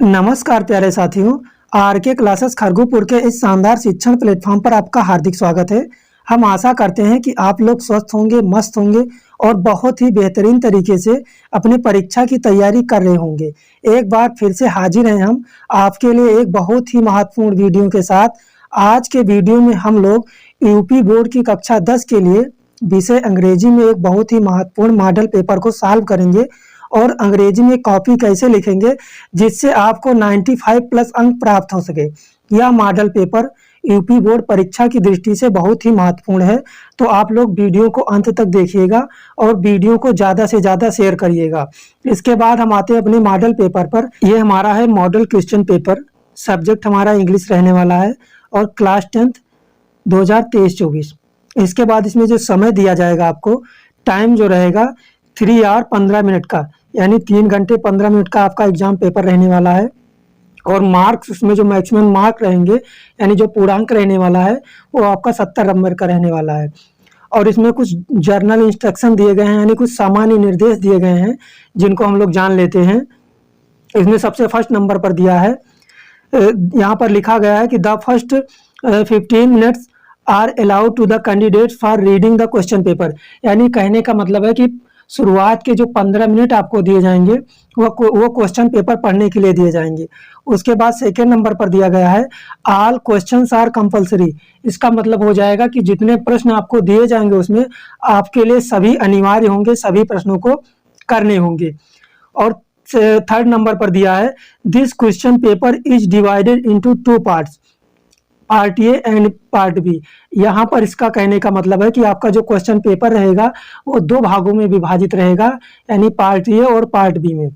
नमस्कार प्यारे साथियों। आर के क्लासेस खरगोपुर के इस शानदार शिक्षण प्लेटफॉर्म पर आपका हार्दिक स्वागत है। हम आशा करते हैं कि आप लोग स्वस्थ होंगे, मस्त होंगे और बहुत ही बेहतरीन तरीके से अपनी परीक्षा की तैयारी कर रहे होंगे। एक बार फिर से हाजिर हैं हम आपके लिए एक बहुत ही महत्वपूर्ण वीडियो के साथ। आज के वीडियो में हम लोग यूपी बोर्ड की कक्षा 10 के लिए विषय अंग्रेजी में एक बहुत ही महत्वपूर्ण मॉडल पेपर को सॉल्व करेंगे और अंग्रेजी में कॉपी कैसे लिखेंगे जिससे आपको 95 प्लस अंक प्राप्त हो सके। यह मॉडल पेपर यूपी बोर्ड परीक्षा की दृष्टि से बहुत ही महत्वपूर्ण है, तो आप लोग वीडियो को अंत तक देखिएगा और वीडियो को ज़्यादा से ज़्यादा शेयर करिएगा। इसके बाद हम आते हैं अपने मॉडल पेपर पर। यह हमारा है मॉडल क्वेश्चन पेपर। सब्जेक्ट हमारा इंग्लिश रहने वाला है और क्लास 10th 2023-24। इसके बाद इसमें जो समय दिया जाएगा आपको, टाइम जो रहेगा 3 आवर 15 मिनट का, यानी 3 घंटे 15 मिनट का आपका एग्जाम पेपर रहने वाला है। और मार्क्स उसमें जो मैक्सिमम मार्क रहेंगे, यानी जो पूर्णांक रहने वाला है, वो आपका 70 नंबर का रहने वाला है। और इसमें कुछ जर्नल इंस्ट्रक्शन दिए गए हैं, यानी कुछ सामान्य निर्देश दिए गए हैं जिनको हम लोग जान लेते हैं। इसमें सबसे फर्स्ट नंबर पर दिया है, यहाँ पर लिखा गया है कि the first 15 minutes are allowed to the candidates for reading the question paper. यानी कहने का मतलब है कि शुरुआत के जो 15 मिनट आपको दिए जाएंगे वो क्वेश्चन पेपर पढ़ने के लिए दिए जाएंगे। उसके बाद सेकेंड नंबर पर दिया गया है ऑल क्वेश्चंस आर कंपलसरी। इसका मतलब हो जाएगा कि जितने प्रश्न आपको दिए जाएंगे उसमें आपके लिए सभी अनिवार्य होंगे, सभी प्रश्नों को करने होंगे। और थर्ड नंबर पर दिया है this question paper is divided into 2 parts, part A and part B. यहाँ पर इसका कहने का मतलब है कि आपका जो क्वेश्चन पेपर रहेगा वो 2 भागों में विभाजित रहेगा, यानी पार्ट ए और पार्ट बी में।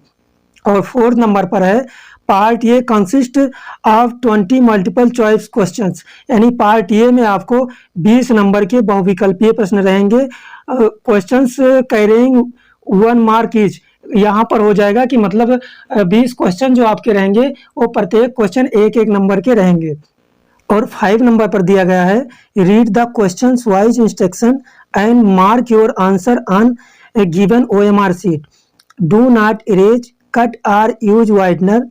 और फोर्थ नंबर पर है part A consist of 20 multiple choice questions. यानी पार्ट ए में आपको 20 नंबर के बहुविकल्पीय प्रश्न रहेंगे। Questions carrying 1 mark each. यहाँ पर हो जाएगा कि मतलब 20 क्वेश्चन जो आपके रहेंगे वो प्रत्येक क्वेश्चन एक नंबर के रहेंगे। और 5 नंबर पर दिया गया है read the questions wise instruction and mark your answer on a given OMR sheet. Do not erase, cut or use whitener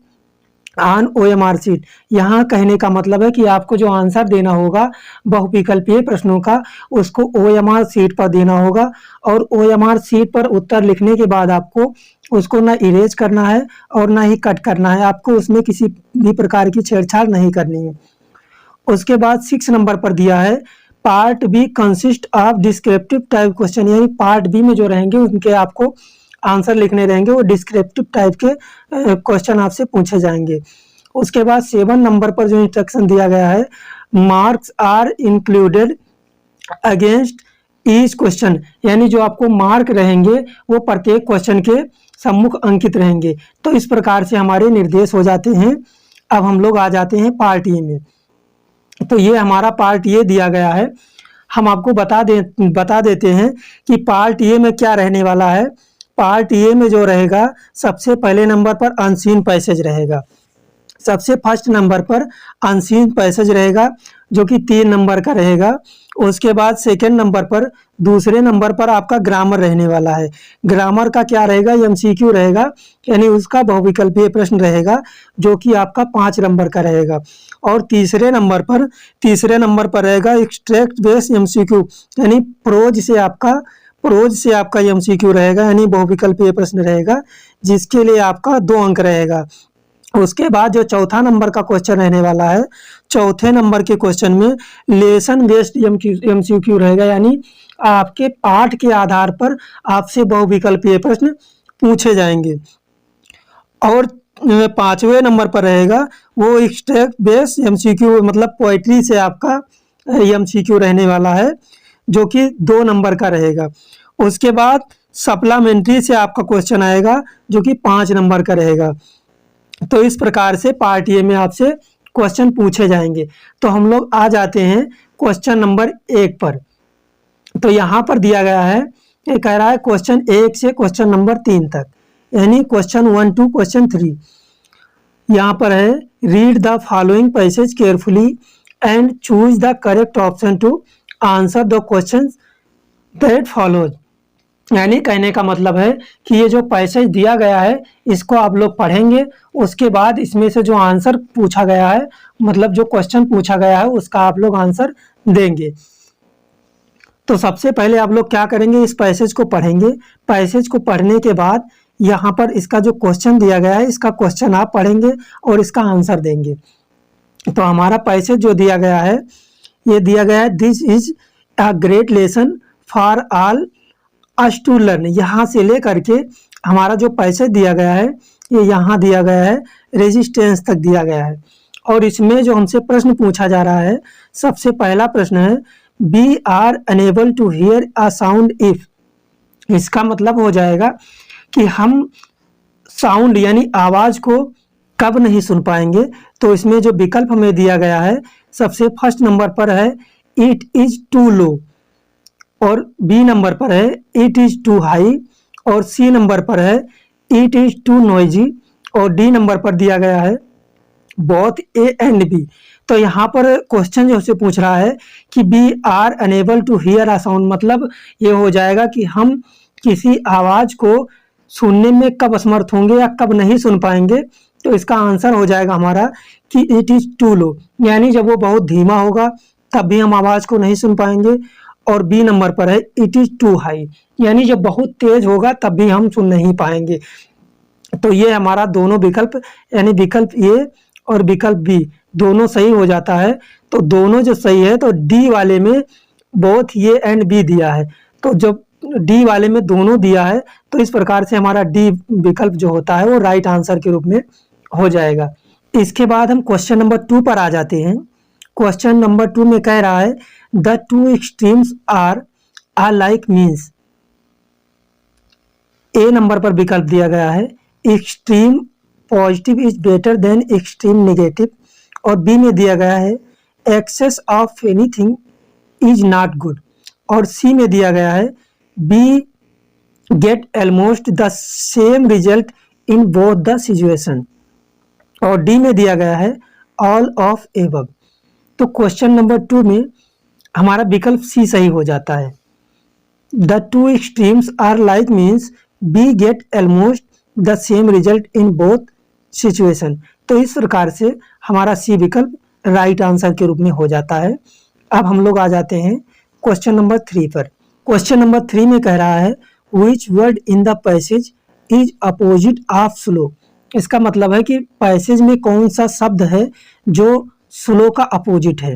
on OMR sheet. यहाँ कहने का मतलब है कि आपको जो आंसर देना होगा बहुविकल्पीय प्रश्नों का, उसको OMR शीट पर देना होगा। और OMR शीट पर उत्तर लिखने के बाद आपको उसको ना इरेज करना है और ना ही कट करना है। आपको उसमें किसी भी प्रकार की छेड़छाड़ नहीं करनी है। उसके बाद 6 नंबर पर दिया है part B consist of descriptive type question. यानी पार्ट बी में जो रहेंगे उनके आपको आंसर लिखने रहेंगे, वो डिस्क्रिप्टिव टाइप के क्वेश्चन आपसे पूछे जाएंगे। उसके बाद 7 नंबर पर जो इंस्ट्रक्शन दिया गया है marks are included against each question. यानी जो आपको मार्क रहेंगे वो प्रत्येक क्वेश्चन के सम्मुख अंकित रहेंगे। तो इस प्रकार से हमारे निर्देश हो जाते हैं। अब हम लोग आ जाते हैं पार्ट ए में। तो ये हमारा पार्ट ये दिया गया है। हम आपको बता देते हैं कि पार्ट ये में क्या रहने वाला है। पार्ट ये में जो रहेगा सबसे पहले नंबर पर अनसीन पैसेज रहेगा। सबसे फर्स्ट नंबर पर अनसीन पैसेज रहेगा जो कि 3 नंबर का रहेगा। उसके बाद सेकंड नंबर पर, दूसरे नंबर पर आपका ग्रामर रहने वाला है। ग्रामर का क्या रहेगा, MCQ रहेगा, यानी उसका बहुविकल्पीय प्रश्न रहेगा जो कि आपका 5 नंबर का रहेगा। और तीसरे नंबर पर रहेगा एक्सट्रैक्ट बेस्ड MCQ, यानी प्रोज से आपका MCQ रहेगा, यानी बहुविकल्पीय प्रश्न रहेगा जिसके लिए आपका 2 अंक रहेगा। उसके बाद जो चौथा नंबर का क्वेश्चन रहने वाला है, चौथे नंबर के क्वेश्चन में लेसन बेस्ड MCQ रहेगा, यानी आपके पाठ के आधार पर आपसे बहुविकल्पीय प्रश्न पूछे जाएंगे। और 5वें नंबर पर रहेगा वो एक्सट्रैक्ट बेस्ड MCQ, मतलब पोएट्री से आपका MCQ रहने वाला है जो कि 2 नंबर का रहेगा। उसके बाद सप्लीमेंट्री से आपका क्वेश्चन आएगा जो कि 5 नंबर का रहेगा। तो इस प्रकार से पार्ट ए में आपसे क्वेश्चन पूछे जाएंगे। तो हम लोग आ जाते हैं क्वेश्चन नंबर 1 पर। तो यहाँ पर दिया गया है, ये कह रहा है क्वेश्चन 1 से क्वेश्चन नंबर 3 तक, यानी क्वेश्चन 1 टू क्वेश्चन 3। यहाँ पर है read the following passage carefully and choose the correct option to answer the question that follows. यानी कहने का मतलब है कि ये जो पैसेज दिया गया है इसको आप लोग पढ़ेंगे, उसके बाद इसमें से जो आंसर पूछा गया है, मतलब जो क्वेश्चन पूछा गया है उसका आप लोग आंसर देंगे। तो सबसे पहले आप लोग क्या करेंगे, इस पैसेज को पढ़ेंगे। पैसेज को पढ़ने के बाद यहाँ पर इसका जो क्वेश्चन दिया गया है इसका क्वेश्चन आप पढ़ेंगे और इसका आंसर देंगे। तो हमारा पैसेज जो दिया गया है, ये दिया गया है, this is a great lesson for all us to learn. यहाँ से लेकर के हमारा जो पैसेज दिया गया है ये यहाँ दिया गया है, रेजिस्टेंस तक दिया गया है। और इसमें जो हमसे प्रश्न पूछा जा रहा है, सबसे पहला प्रश्न है we are unable to hear a sound if. इसका मतलब हो जाएगा कि हम साउंड यानी आवाज को कब नहीं सुन पाएंगे। तो इसमें जो विकल्प हमें दिया गया है, सबसे फर्स्ट नंबर पर है इट इज टू लो, और बी नंबर पर है इट इज टू हाई, और सी नंबर पर है इट इज टू नॉइजी, और डी नंबर पर दिया गया है बोथ ए एंड बी। तो यहाँ पर क्वेश्चन जो से पूछ रहा है कि we are unable to hear a sound, मतलब ये हो जाएगा कि हम किसी आवाज को सुनने में कब असमर्थ होंगे या कब नहीं सुन पाएंगे। तो इसका आंसर हो जाएगा हमारा कि इट इज टू लो, यानी जब वो बहुत धीमा होगा तब भी हम आवाज को नहीं सुन पाएंगे। और बी नंबर पर है इट इज टू हाई, यानी जब बहुत तेज होगा तब भी हम सुन नहीं पाएंगे। तो ये हमारा दोनों विकल्प, यानी विकल्प ए और विकल्प बी दोनों सही हो जाता है। तो दोनों जो सही है, तो डी वाले में बोथ ए एंड बी दिया है, तो जब डी वाले में दोनों दिया है तो इस प्रकार से हमारा डी विकल्प जो होता है वो राइट आंसर के रूप में हो जाएगा। इसके बाद हम क्वेश्चन नंबर 2 पर आ जाते हैं। क्वेश्चन नंबर 2 में कह रहा है the two extremes are like means. A number पर विकल्प दिया गया है extreme positive is better than extreme negative, और बी में दिया गया है excess of anything is not good, और सी में दिया गया है we get almost the same result in both the situation, और डी में दिया गया है ऑल ऑफ एबव। तो क्वेश्चन नंबर 2 में हमारा विकल्प सी सही हो जाता है। The two extremes are like means we get almost the same result in both situation. तो इस प्रकार से हमारा सी विकल्प राइट आंसर के रूप में हो जाता है। अब हम लोग आ जाते हैं क्वेश्चन नंबर 3 पर। क्वेश्चन नंबर 3 में कह रहा है which word in the passage is opposite of slow. इसका मतलब है कि पैसेज में कौन सा शब्द है जो स्लो का अपोजिट है।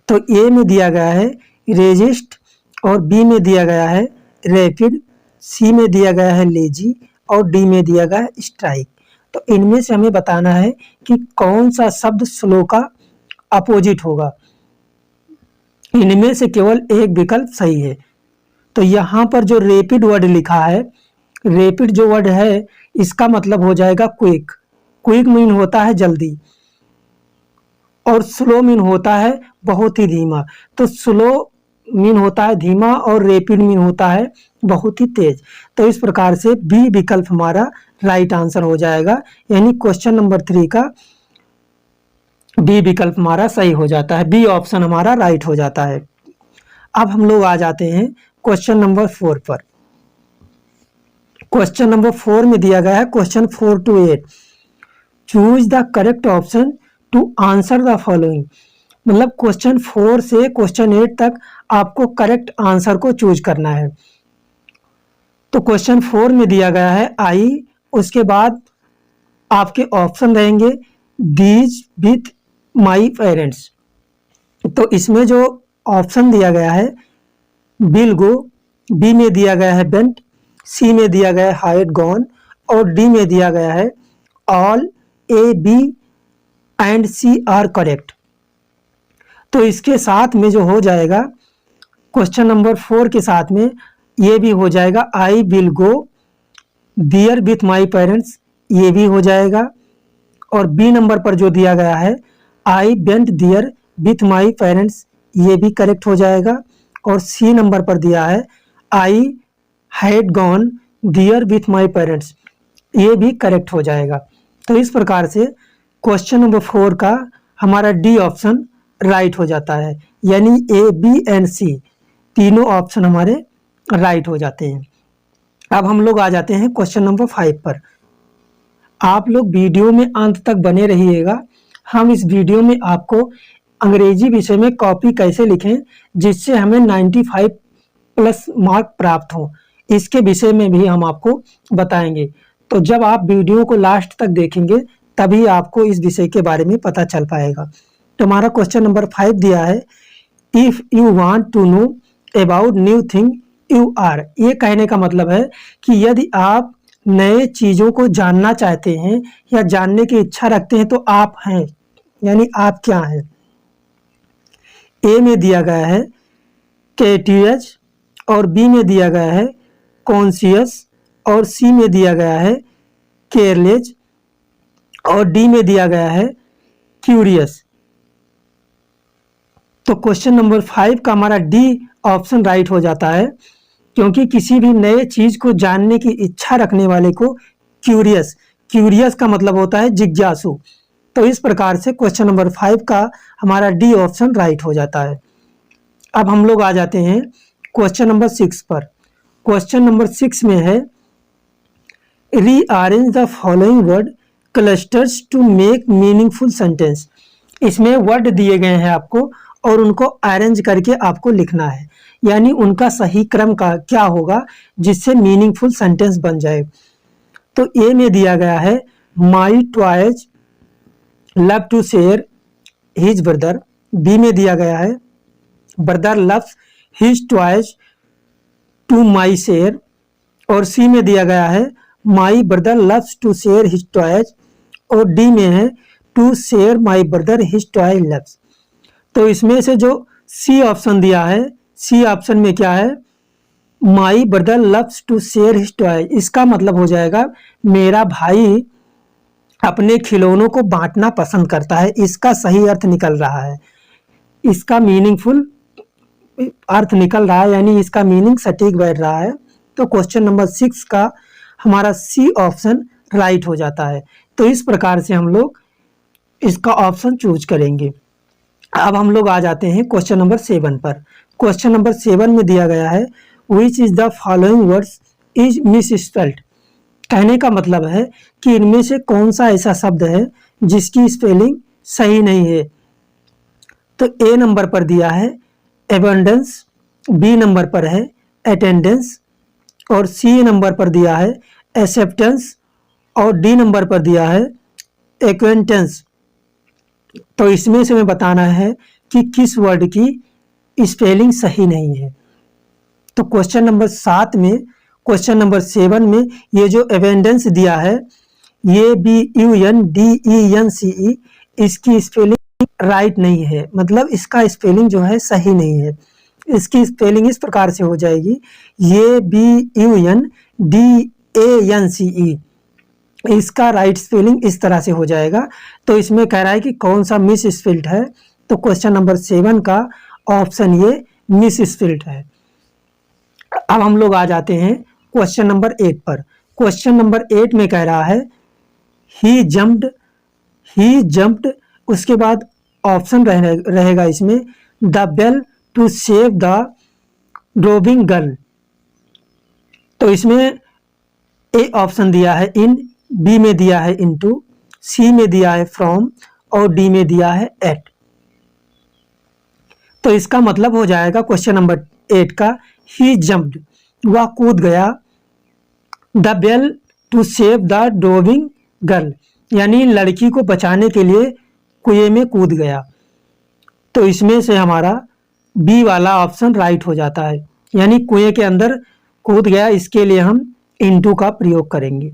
तो ए में दिया गया है रेजिस्ट, और बी में दिया गया है रैपिड, सी में दिया गया है लेजी, और डी में दिया गया है स्ट्राइक। तो इनमें से हमें बताना है कि कौन सा शब्द स्लो का अपोजिट होगा। इनमें से केवल एक विकल्प सही है। तो यहाँ पर जो रैपिड वर्ड लिखा है, रैपिड जो वर्ड है इसका मतलब हो जाएगा क्विक। क्विक मीन होता है जल्दी, और स्लो मीन होता है बहुत ही धीमा। तो स्लो मीन होता है धीमा और रैपिड मीन होता है बहुत ही तेज। तो इस प्रकार से बी विकल्प हमारा राइट आंसर हो जाएगा, यानी क्वेश्चन नंबर 3 का बी विकल्प हमारा सही हो जाता है, बी ऑप्शन हमारा राइट हो जाता है। अब हम लोग आ जाते हैं क्वेश्चन नंबर 4 पर। क्वेश्चन नंबर 4 में दिया गया है question 4 to 8 choose the correct option to answer the following. मतलब क्वेश्चन 4 से क्वेश्चन 8 तक आपको करेक्ट आंसर को चूज करना है। तो क्वेश्चन 4 में दिया गया है आई, उसके बाद आपके ऑप्शन रहेंगे दीज विथ माई पेरेंट्स। तो इसमें जो ऑप्शन दिया गया है विल गो, बी में दिया गया है बेंट, सी में दिया गया है हाइड गॉन, और डी में दिया गया है all A B and C are correct. तो इसके साथ में जो हो जाएगा क्वेश्चन नंबर 4 के साथ में ये भी हो जाएगा I will go there with my parents, ये भी हो जाएगा। और बी नंबर पर जो दिया गया है I went there with my parents, ये भी करेक्ट हो जाएगा। और सी नंबर पर दिया है I had gone there with my parents, ये भी करेक्ट हो जाएगा। तो इस प्रकार से क्वेश्चन नंबर 4 का हमारा डी ऑप्शन राइट हो जाता है, यानी ए बी एंड सी तीनों ऑप्शन हमारे राइट हो जाते हैं। अब हम लोग आ जाते हैं क्वेश्चन नंबर 5 पर। आप लोग वीडियो में अंत तक बने रहिएगा। हम इस वीडियो में आपको अंग्रेजी विषय में कॉपी कैसे लिखें जिससे हमें 95 प्लस मार्क प्राप्त हो, इसके विषय में भी हम आपको बताएंगे। तो जब आप वीडियो को लास्ट तक देखेंगे तभी आपको इस विषय के बारे में पता चल पाएगा। तो हमारा क्वेश्चन नंबर 5 दिया है, if you want to know about new thing you are. ये कहने का मतलब है कि यदि आप नए चीजों को जानना चाहते हैं या जानने की इच्छा रखते हैं तो आप हैं, यानी आप क्या हैं। ए में दिया गया है केटीएच और बी में दिया गया है कॉन्शियस और सी में दिया गया है केयरलेस और डी में दिया गया है क्यूरियस। तो क्वेश्चन नंबर 5 का हमारा डी ऑप्शन राइट हो जाता है, क्योंकि किसी भी नए चीज को जानने की इच्छा रखने वाले को क्यूरियस का मतलब होता है जिज्ञासु। तो इस प्रकार से क्वेश्चन नंबर 5 का हमारा डी ऑप्शन राइट हो जाता है। अब हम लोग आ जाते हैं क्वेश्चन नंबर 6 पर। क्वेश्चन नंबर 6 में है, rearrange the following word clusters to make meaningful sentence. इसमें वर्ड दिए गए हैं आपको और उनको अरेंज करके आपको लिखना है, यानी उनका सही क्रम का क्या होगा जिससे मीनिंगफुल सेंटेंस बन जाए। तो ए में दिया गया है my toys love to share his brother. B में दिया गया है brother loves his toys to my share और सी में दिया गया है my brother loves to share his toys और डी में है to share my brother his toy loves. तो इसमें से जो सी ऑप्शन दिया है, सी ऑप्शन में क्या है, my brother loves to share his toy. इसका मतलब हो जाएगा मेरा भाई अपने खिलौनों को बांटना पसंद करता है। इसका सही अर्थ निकल रहा है, इसका मीनिंगफुल अर्थ निकल रहा है, यानी इसका मीनिंग सटीक बैठ रहा है। तो क्वेश्चन नंबर 6 का हमारा सी ऑप्शन राइट हो जाता है। तो इस प्रकार से हम लोग इसका ऑप्शन चूज करेंगे। अब हम लोग आ जाते हैं क्वेश्चन नंबर 7 पर। क्वेश्चन नंबर 7 में दिया गया है, which is the following words is misspelled. कहने का मतलब है कि इनमें से कौन सा ऐसा शब्द है जिसकी स्पेलिंग सही नहीं है। तो ए नंबर पर दिया है एबंडेंस, बी नंबर पर है अटेंडेंस और सी नंबर पर दिया है एक्सेप्टेंस और डी नंबर पर दिया है एक्वेंटेंस। तो इसमें से हमें बताना है कि किस वर्ड की स्पेलिंग सही नहीं है। तो क्वेश्चन नंबर 7 में, क्वेश्चन नंबर 7 में ये जो एवेंडेंस दिया है, ये BUNDENCE, इसकी स्पेलिंग राइट नहीं है, मतलब इसका स्पेलिंग जो है सही नहीं है। इसकी स्पेलिंग इस प्रकार से हो जाएगी, ये BUNDANCE, इसका राइट स्पेलिंग इस तरह से हो जाएगा। तो इसमें कह रहा है कि कौन सा मिस स्पेल्ड है। तो क्वेश्चन नंबर 7 का ऑप्शन ये मिस स्पेल्ड है। अब हम लोग आ जाते हैं क्वेश्चन नंबर 8 पर। क्वेश्चन नंबर 8 में कह रहा है ही जंप्ड, उसके बाद ऑप्शन रहेगा इसमें the bell to save the drowning girl. तो इसमें ए ऑप्शन दिया है इन, बी में दिया है इनटू, सी में दिया है फ्रॉम और डी में दिया है एट। तो इसका मतलब हो जाएगा क्वेश्चन नंबर 8 का, ही जंप्ड, वह कूद गया, the bell to save the drowning girl, यानी लड़की को बचाने के लिए कुएं में कूद गया। तो इसमें से हमारा बी वाला ऑप्शन राइट हो जाता है, यानी कुएं के अंदर कूद गया, इसके लिए हम इनटू का प्रयोग करेंगे।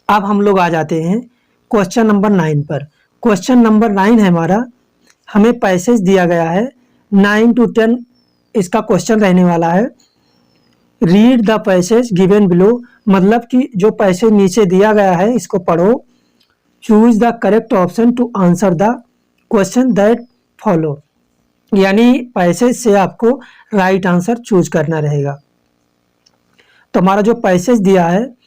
अब हम लोग आ जाते हैं क्वेश्चन नंबर 9 पर। क्वेश्चन नंबर 9 है हमारा, हमें पैसेज दिया गया है 9 to 10 इसका क्वेश्चन रहने वाला है। Read the passage given below, मतलब कि जो पैसेज नीचे दिया गया है इसको पढ़ो। Choose the correct option to answer the question that follow, यानी पैसेज से आपको राइट आंसर चूज करना रहेगा। तो हमारा जो पैसेज दिया है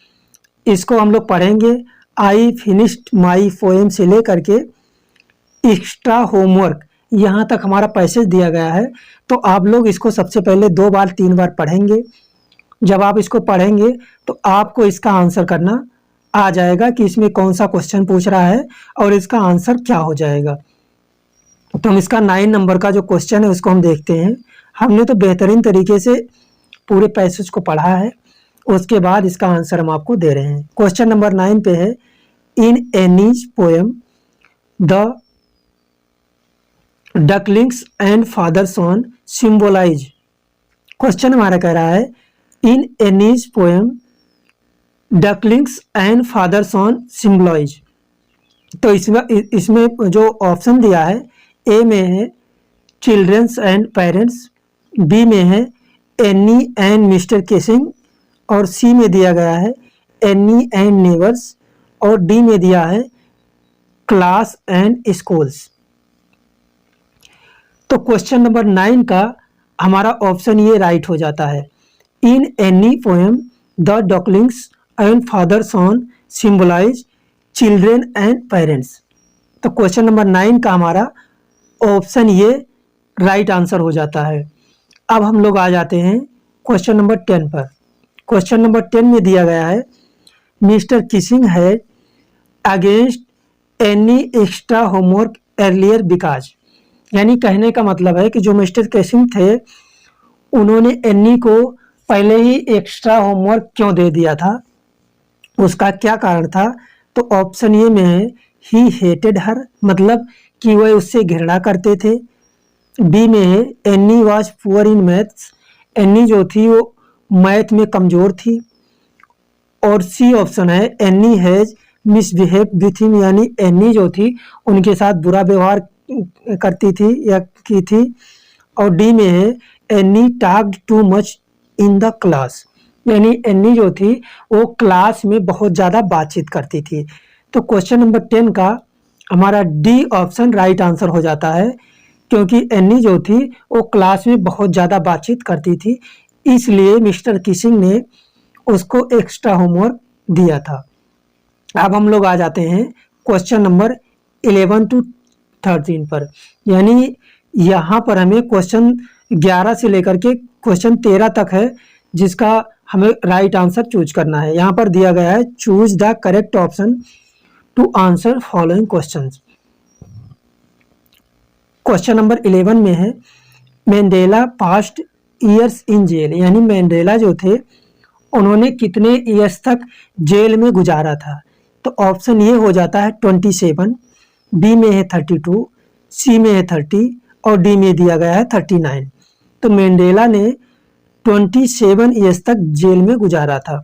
इसको हम लोग पढ़ेंगे। आई फिनिश्ड माई पोएम से लेकर के एक्स्ट्रा होमवर्क, यहाँ तक हमारा पैसेज दिया गया है, तो आप लोग इसको सबसे पहले 2 बार 3 बार पढ़ेंगे। जब आप इसको पढ़ेंगे तो आपको इसका आंसर करना आ जाएगा कि इसमें कौन सा क्वेश्चन पूछ रहा है और इसका आंसर क्या हो जाएगा। तो हम इसका 9 नंबर का जो क्वेश्चन है उसको हम देखते हैं। हमने तो बेहतरीन तरीके से पूरे पैसेज को पढ़ा है, उसके बाद इसका आंसर हम आपको दे रहे हैं। क्वेश्चन नंबर 9 पे है, in Annie's poem the ducklings and father son symbolise. Question हमारा कह रहा है, in Annie's poem ducklings and father son symbolise. तो इसमें जो ऑप्शन दिया है, ए में है चिल्ड्रंस एंड पेरेंट्स, बी में है एनी एंड मिस्टर किसिंग, और सी में दिया गया है एनी एंड नेबर्स, और डी में दिया है क्लास एंड स्कूल्स। तो क्वेश्चन नंबर 9 का हमारा ऑप्शन ये राइट हो जाता है, in any poem the ducklings and father son symbolize children and parents. तो क्वेश्चन नंबर 9 का हमारा ऑप्शन ये राइट आंसर हो जाता है। अब हम लोग आ जाते हैं क्वेश्चन नंबर 10 पर। क्वेश्चन नंबर 10 में दिया गया है, mister Keesing had against any extra homework earlier because. यानी कहने का मतलब है कि जो मिस्टर किसिंग थे उन्होंने एनी को पहले ही एक्स्ट्रा होमवर्क क्यों दे दिया था, उसका क्या कारण था। तो ऑप्शन ए में है ही हेटेड हर, मतलब कि वह उससे घृणा करते थे। बी में है any was poor in maths, any जो थी वो मैथ में कमज़ोर थी। और सी ऑप्शन है any has misbehave with him, यानी एनी जो थी उनके साथ बुरा व्यवहार करती थी या की थी। और डी में है any talked too much in the class, यानी एनी जो थी वो क्लास में बहुत ज़्यादा बातचीत करती थी। तो क्वेश्चन नंबर 10 का हमारा डी ऑप्शन राइट आंसर हो जाता है, क्योंकि एनी जो थी वो क्लास में बहुत ज़्यादा बातचीत करती थी, इसलिए मिस्टर किसिंग ने उसको एक्स्ट्रा होमवर्क दिया था। अब हम लोग आ जाते हैं क्वेश्चन नंबर 11 टू 13 पर, यानी यहाँ पर हमें क्वेश्चन 11 से लेकर के क्वेश्चन 13 तक है जिसका हमें राइट आंसर चूज करना है। यहाँ पर दिया गया है choose the correct option to answer following questions. Question number 11 में है, Mandela passed years in jail, यानी मैंडेला जो थे उन्होंने कितने ईयर्स तक जेल में गुजारा था। तो ऑप्शन ये हो जाता है 27, बी में है 32, सी में है 30 और डी में दिया गया है 39। तो मैंडेला ने 27 ईयर्स तक जेल में गुजारा था।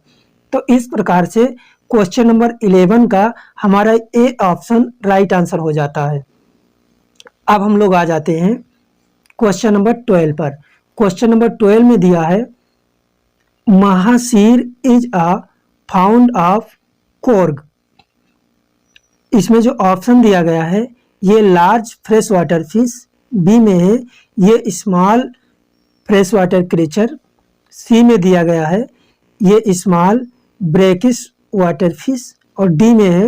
तो इस प्रकार से क्वेश्चन नंबर 11 का हमारा ए ऑप्शन राइट आंसर हो जाता है। अब हम लोग आ जाते हैं क्वेश्चन नंबर 12 पर। क्वेश्चन नंबर 12 में दिया है, mahseer is a found of Coorg. इसमें जो ऑप्शन दिया गया है ये large fresh water fish, B में है ये small fresh water creature, C में दिया गया है ये स्मॉल ब्रैकिश वाटर फिश और डी में है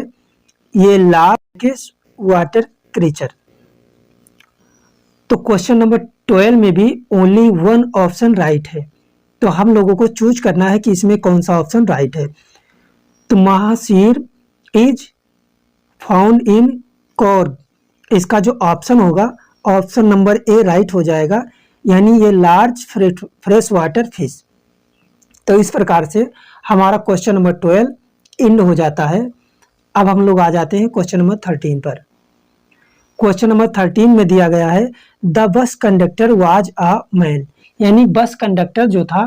ये लार्ज वाटर क्रीचर। तो क्वेश्चन नंबर 12 में भी ओनली वन ऑप्शन राइट है, तो हम लोगों को चूज करना है कि इसमें कौन सा ऑप्शन राइट है। तो mahseer is found in Coorg, इसका जो ऑप्शन होगा ऑप्शन नंबर ए राइट हो जाएगा, यानी ये लार्ज फ्रेश वाटर फिश। तो इस प्रकार से हमारा क्वेश्चन नंबर 12 एंड हो जाता है। अब हम लोग आ जाते हैं क्वेश्चन नंबर 13 पर। क्वेश्चन नंबर 13 में दिया गया है, the bus conductor was a man, यानी बस कंडक्टर जो था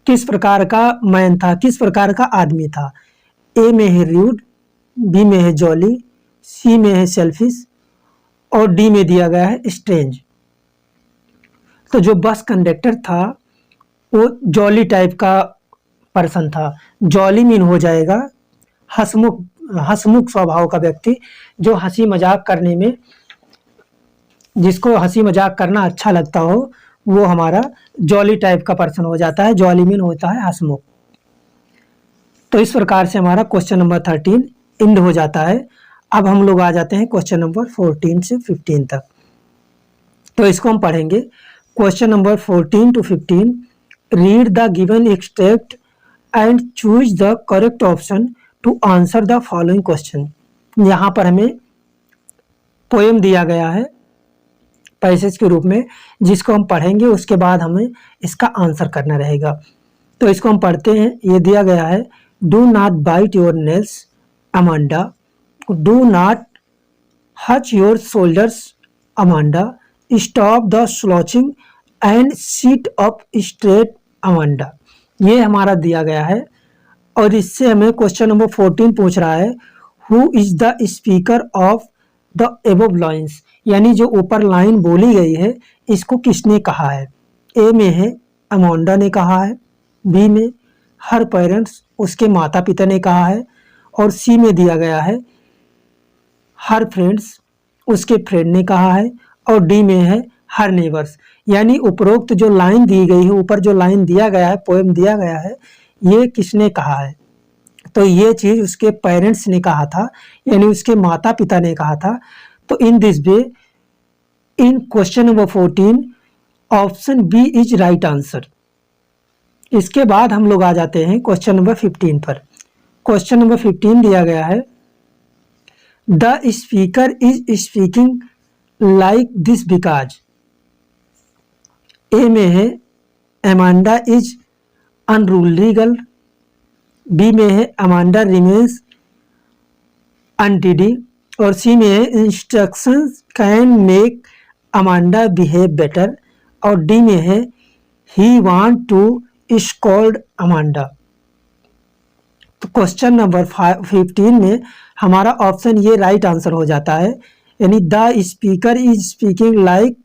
किस प्रकार का मैन था, किस प्रकार का आदमी था। ए में है रूड, बी में है जॉली, सी में है सेल्फिश और डी में दिया गया है स्ट्रेंज। तो जो बस कंडक्टर था वो जॉली टाइप का पर्सन था। जॉली मीन हो जाएगा हंसमुख स्वभाव का व्यक्ति, जो हंसी मजाक करने में, जिसको हंसी मजाक करना अच्छा लगता हो, वो हमारा जॉली टाइप का पर्सन हो जाता है। जॉली मीन होता है हंसमुख। तो इस प्रकार से हमारा क्वेश्चन नंबर 13 एंड हो जाता है। अब हम लोग आ जाते हैं क्वेश्चन नंबर 14 से 15 तक। तो इसको हम पढ़ेंगे। Question number 14 to 15, read the given extract and choose the correct option to answer the following question. यहाँ पर हमें पोएम दिया गया है पैसेज के रूप में, जिसको हम पढ़ेंगे, उसके बाद हमें इसका आंसर करना रहेगा। तो इसको हम पढ़ते हैं। ये दिया गया है, do not bite your nails Amanda, do not hunch your shoulders Amanda, stop the slouching and sit up straight Amanda. ये हमारा दिया गया है। और इससे हमें क्वेश्चन नंबर 14 पूछ रहा है, who is the speaker of the above lines, यानी जो ऊपर लाइन बोली गई है इसको किसने कहा है। ए में है अमांडा ने कहा है, बी में हर पेरेंट्स उसके माता पिता ने कहा है, और सी में दिया गया है हर फ्रेंड्स उसके फ्रेंड ने कहा है, और डी में है हर नेबर्स। यानी उपरोक्त जो लाइन दी गई है, ऊपर जो लाइन दिया गया है, पोएम दिया गया है, ये किसने कहा है। तो ये चीज़ उसके पेरेंट्स ने कहा था, यानी उसके माता पिता ने कहा था। तो in this way, in question number 14 option B is right answer. इसके बाद हम लोग आ जाते हैं क्वेश्चन नंबर 15 पर। क्वेश्चन नंबर 15 दिया गया है, the speaker is speaking like this because. A में है Amanda is unruly girl, B में है अमांडा रिमेन्स अनटिडी, और सी में है instructions can make Amanda behave better, और डी में है he want to scold Amanda. तो क्वेश्चन नंबर 15 में हमारा ऑप्शन ये राइट आंसर हो जाता है, यानी the speaker is speaking like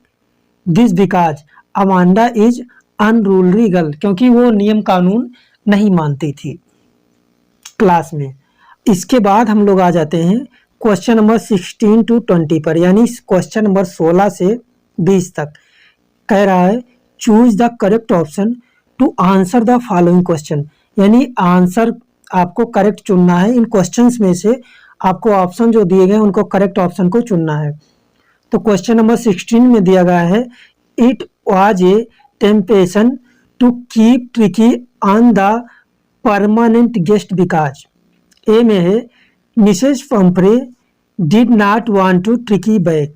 this because Amanda is unruly girl, क्योंकि वो नियम कानून नहीं मानती थी क्लास में। इसके बाद हम लोग आ जाते हैं क्वेश्चन नंबर 16 to 20 पर, यानी क्वेश्चन नंबर 16 से 20 तक। कह रहा है, choose the correct option to answer the following question, यानी आंसर आपको करेक्ट चुनना है। इन क्वेश्चंस में से आपको ऑप्शन जो दिए गए हैं उनको करेक्ट ऑप्शन को चुनना है। तो क्वेश्चन नंबर 16 में दिया गया है, it was a temptation to keep Tricky on the permanent guest because. A में है Mrs Pumphrey did not want to Tricky back,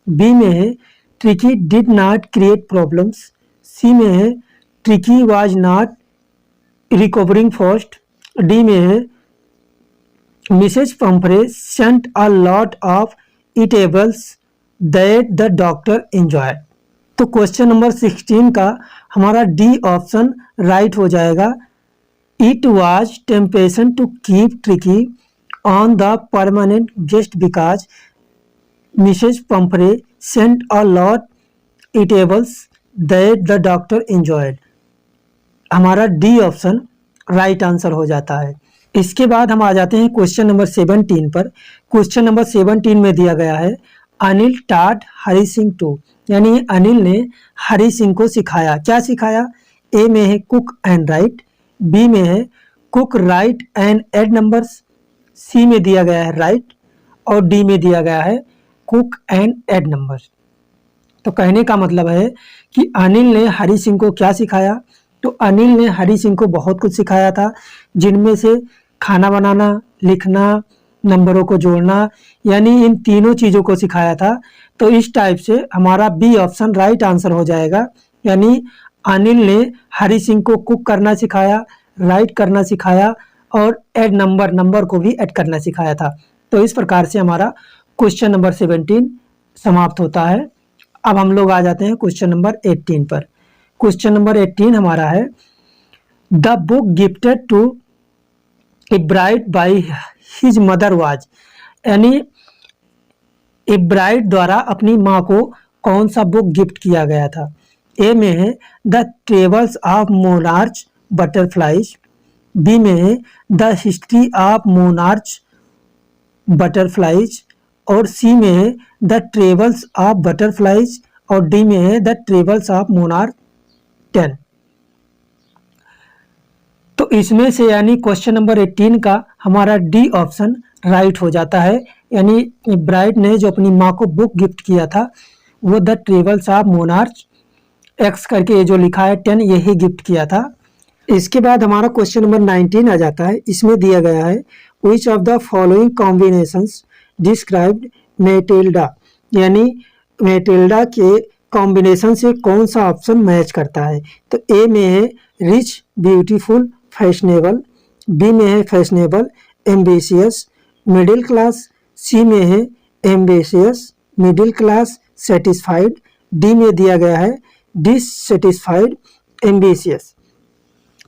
B में है Tricky did not create problems, C में है Tricky was not recovering fast, D में है Mrs Pumphrey sent a lot of eatables that the doctor enjoyed. तो question number 16 का हमारा D option right हो जाएगा। It was temptation to keep Tricky on the permanent guest because Mrs Pumphrey sent a lot eatables that the doctor enjoyed. हमारा D option right answer हो जाता है। इसके बाद हम आ जाते हैं क्वेश्चन नंबर 17 पर। क्वेश्चन नंबर 17 में दिया गया है, अनिल टाट हरी सिंह टू, यानी अनिल ने हरी सिंह को सिखाया। क्या सिखाया। ए में है कुक एंड राइट, बी में है cook right and add numbers, C में दिया गया है राइट, और डी में दिया गया है कुक एंड ऐड नंबर्स। तो कहने का मतलब है कि अनिल ने हरी सिंह को क्या सिखाया। तो अनिल ने हरी सिंह को बहुत कुछ सिखाया था, जिनमें से खाना बनाना, लिखना, नंबरों को जोड़ना, यानी इन तीनों चीज़ों को सिखाया था। तो इस टाइप से हमारा बी ऑप्शन राइट आंसर हो जाएगा, यानी अनिल ने हरी सिंह को कुक करना सिखाया, राइट करना सिखाया, और ऐड नंबर को भी ऐड करना सिखाया था। तो इस प्रकार से हमारा क्वेश्चन नंबर 17 समाप्त होता है। अब हम लोग आ जाते हैं क्वेश्चन नंबर 18 पर। क्वेश्चन नंबर 18 हमारा है, the book gifted to a bride by his mother was, यानी ए ब्राइड द्वारा अपनी माँ को कौन सा बुक गिफ्ट किया गया था। ए में है the travels of monarch butterflies, B में है the history of monarch butterflies, और सी में है द ट्रेवल्स ऑफ बटरफ्लाइज, और डी में है द ट्रेवल्स ऑफ मोनार्च 10। तो इसमें से यानी क्वेश्चन नंबर 18 का हमारा डी ऑप्शन राइट हो जाता है, यानी ब्राइड ने जो अपनी माँ को बुक गिफ्ट किया था वो the travels of monarch x करके ये जो लिखा है 10 यही गिफ्ट किया था। इसके बाद हमारा क्वेश्चन नंबर 19 आ जाता है। इसमें दिया गया है which of the following combinations described Matilda, यानी मेटिल्डा के कॉम्बिनेशन से कौन सा ऑप्शन मैच करता है। तो ए में है रिच ब्यूटीफुल फैशनेबल, बी में है फैशनेबल एम्बिशियस मिडिल क्लास, सी में है ambitious middle class satisfied, D में दिया गया है डिससेटिस्फाइड एम्बिशियस।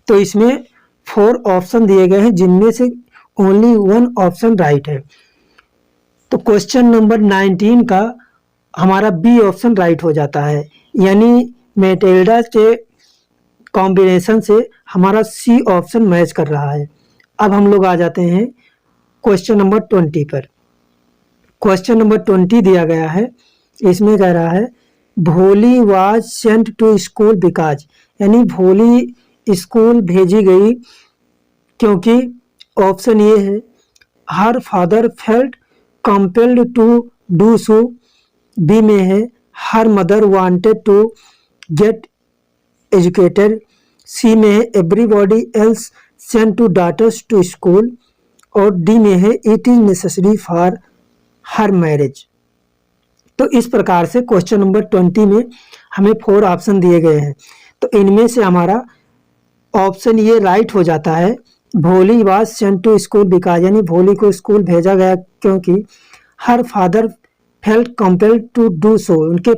तो इसमें 4 ऑप्शन दिए गए हैं जिनमें से ओनली 1 ऑप्शन राइट है। तो क्वेश्चन नंबर 19 का हमारा बी ऑप्शन राइट हो जाता है, यानी मेटिल्डा के कॉम्बिनेशन से हमारा सी ऑप्शन मैच कर रहा है। अब हम लोग आ जाते हैं क्वेश्चन नंबर 20 पर। क्वेश्चन नंबर 20 दिया गया है। इसमें कह रहा है Bholi was sent to school because, यानी भोली स्कूल भेजी गई क्योंकि ऑप्शन ये है her father felt compelled to do so, B में है her mother wanted to get educated, C में है everybody else sent to daughters to school, और डी में है it is necessary for her marriage. तो इस प्रकार से क्वेश्चन नंबर 20 में हमें 4 ऑप्शन दिए गए हैं। तो इनमें से हमारा ऑप्शन ये राइट हो जाता है Bholi was sent to school because, यानी भोली को स्कूल भेजा गया क्योंकि हर father felt compelled to do so, उनके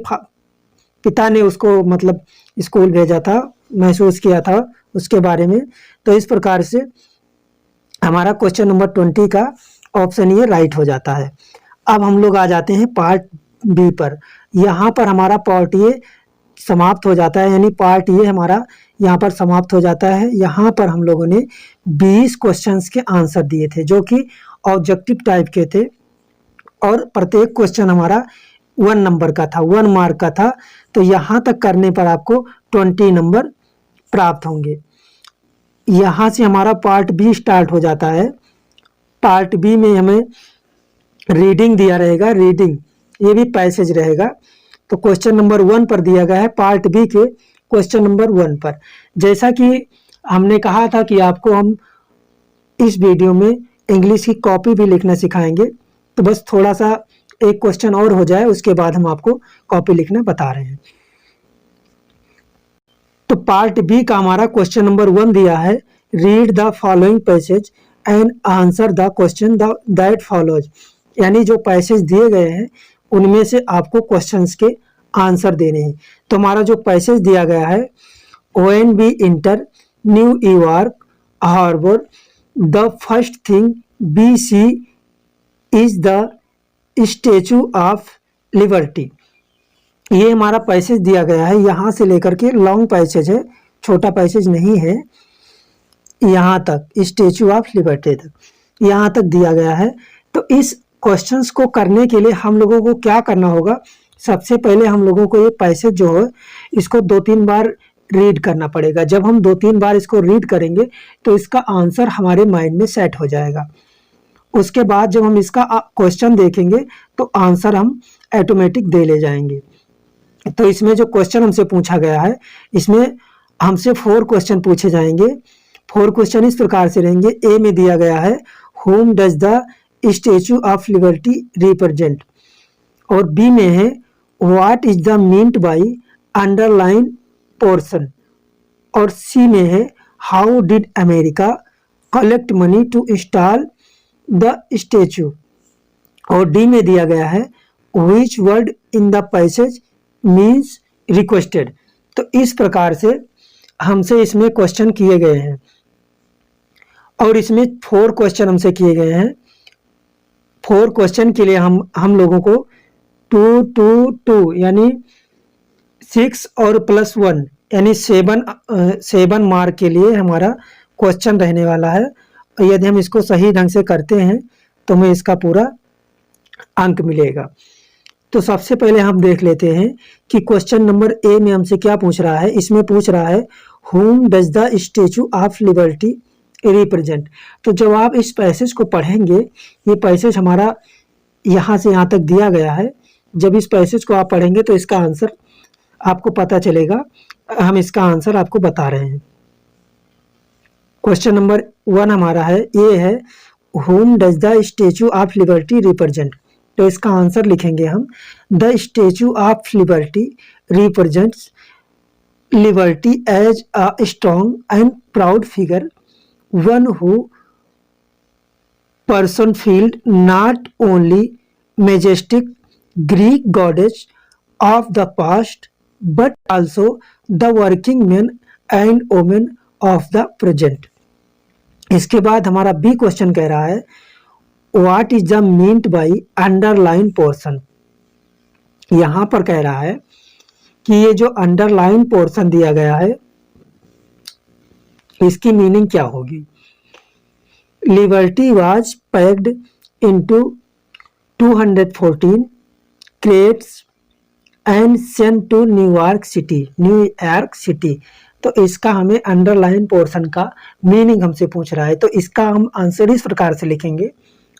पिता ने उसको मतलब स्कूल भेजा था, महसूस किया था उसके बारे में। तो इस प्रकार से हमारा क्वेश्चन नंबर 20 का ऑप्शन ये राइट हो जाता है। अब हम लोग आ जाते हैं पार्ट बी पर। यहाँ पर हमारा पार्ट ये समाप्त हो जाता है, यानी पार्ट ये हमारा यहाँ पर समाप्त हो जाता है। यहाँ पर हम लोगों ने 20 क्वेश्चंस के आंसर दिए थे जो कि ऑब्जेक्टिव टाइप के थे, और प्रत्येक क्वेश्चन हमारा 1 नंबर का था, 1 मार्क का था। तो यहाँ तक करने पर आपको 20 नंबर प्राप्त होंगे। यहाँ से हमारा पार्ट बी स्टार्ट हो जाता है। पार्ट बी में हमें रीडिंग दिया रहेगा, रीडिंग ये भी पैसेज रहेगा। तो क्वेश्चन नंबर 1 पर दिया गया है पार्ट बी के क्वेश्चन नंबर 1 पर। जैसा कि हमने कहा था कि आपको हम इस वीडियो में इंग्लिश की कॉपी भी लिखना सिखाएंगे, तो बस थोड़ा सा एक क्वेश्चन और हो जाए उसके बाद हम आपको कॉपी लिखना बता रहे हैं। तो पार्ट बी का हमारा क्वेश्चन नंबर 1 दिया है read the following passage and answer the question that follows, यानी जो पैसेज दिए गए हैं उनमें से आपको क्वेश्चंस के आंसर देने हैं। तो हमारा जो पैसेज दिया गया है when we enter New York harbour the first thing we see is the statue of liberty. ये हमारा पैसेज दिया गया है, यहाँ से लेकर के लॉन्ग पैसेज है, छोटा पैसेज नहीं है, यहाँ तक स्टैचू ऑफ लिबर्टी तक यहाँ तक दिया गया है। तो इस क्वेश्चंस को करने के लिए हम लोगों को क्या करना होगा, सबसे पहले हम लोगों को ये पैसेज जो है इसको 2-3 बार रीड करना पड़ेगा। जब हम 2-3 बार इसको रीड करेंगे तो इसका आंसर हमारे माइंड में सेट हो जाएगा। उसके बाद जब हम इसका क्वेश्चन देखेंगे तो आंसर हम ऑटोमेटिक दे ले जाएंगे। तो इसमें जो क्वेश्चन हमसे पूछा गया है इसमें हमसे 4 क्वेश्चन पूछे जाएंगे। 4 क्वेश्चन इस प्रकार से रहेंगे। ए में दिया गया है whom does the Statue of Liberty represent, और बी में है what is the meant by underline portion, और सी में है how did America collect money to install the statue, और डी में दिया गया है which word in the passage means requested. तो इस प्रकार से हमसे इसमें क्वेश्चन किए गए हैं, और इसमें 4 क्वेश्चन हमसे किए गए हैं। 4 क्वेश्चन के लिए हम लोगों को 2 यानी 6 और +1 यानी 7 मार्क के लिए हमारा क्वेश्चन रहने वाला है। यदि हम इसको सही ढंग से करते हैं तो हमें इसका पूरा अंक मिलेगा। तो सबसे पहले हम देख लेते हैं कि क्वेश्चन नंबर ए में हमसे क्या पूछ रहा है। इसमें पूछ रहा है whom does the Statue of Liberty represent. तो जब आप इस पैसेज को पढ़ेंगे, ये पैसेज हमारा यहाँ से यहाँ तक दिया गया है, जब इस पैसेज को आप पढ़ेंगे तो इसका आंसर आपको पता चलेगा। हम इसका आंसर आपको बता रहे हैं। क्वेश्चन नंबर 1 हमारा है, ये है whom does the statue of liberty represent। तो इसका आंसर लिखेंगे हम, the statue of liberty represents liberty as a strong and proud figure, one who personified not only majestic Greek goddess of the past but also the working men and women of the present। इसके बाद हमारा B question कह रहा है, what is the meant by underline portion. यहां पर कह रहा है कि ये जो अंडरलाइन पोर्शन दिया गया है इसकी मीनिंग क्या होगी। Liberty was packed into 214 crates and sent to New York city. तो इसका हमें अंडरलाइन पोर्शन का मीनिंग हमसे पूछ रहा है, तो इसका हम आंसर इस प्रकार से लिखेंगे।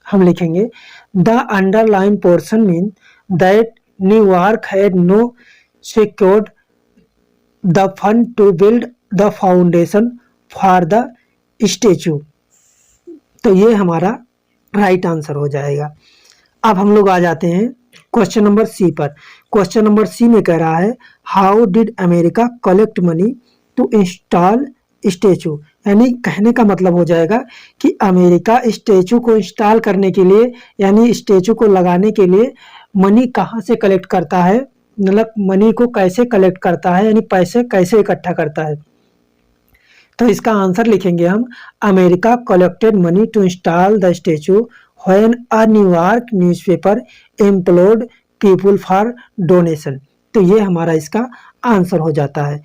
हम लिखेंगे the underline portion mean that New York had no secured the fund to build the foundation for the statue। तो ये हमारा राइट आंसर हो जाएगा। अब हम लोग आ जाते हैं क्वेश्चन नंबर सी पर। क्वेश्चन नंबर सी में कह रहा है, how did America collect money to install statue. यानी कहने का मतलब हो जाएगा कि अमेरिका स्टेचू को इंस्टॉल करने के लिए यानी स्टेचू को लगाने के लिए मनी कहाँ से कलेक्ट करता है, मतलब मनी को कैसे कलेक्ट करता है, यानी पैसे कैसे इकट्ठा करता है। तो इसका आंसर लिखेंगे हम, America collected money to install the statue when a New York newspaper employed people for donation. तो ये हमारा इसका आंसर हो जाता है।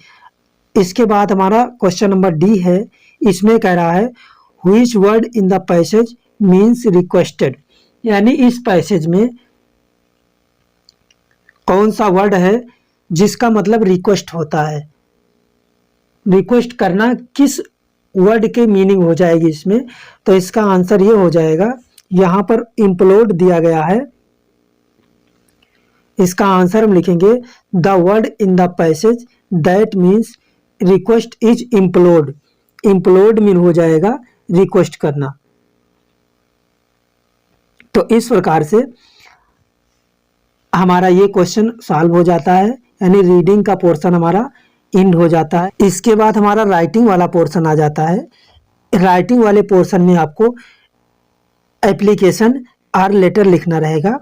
इसके बाद हमारा क्वेश्चन नंबर डी है। इसमें कह रहा है, which word in the passage means requested. यानी इस पैसेज में कौन सा वर्ड है जिसका मतलब रिक्वेस्ट होता है। रिक्वेस्ट करना किस वर्ड के मीनिंग हो जाएगी इसमें। तो इसका आंसर ये हो जाएगा, यहाँ पर इम्प्लोड दिया गया है, इसका आंसर हम लिखेंगे the word in the passage that means request is implode. Implode mean हो जाएगा रिक्वेस्ट करना। तो इस प्रकार से हमारा ये क्वेश्चन सॉल्व हो जाता है, यानी रीडिंग का पोर्शन हमारा एंड हो जाता है। इसके बाद हमारा राइटिंग वाला पोर्शन आ जाता है। राइटिंग वाले पोर्शन में आपको एप्लीकेशन और लेटर लिखना रहेगा।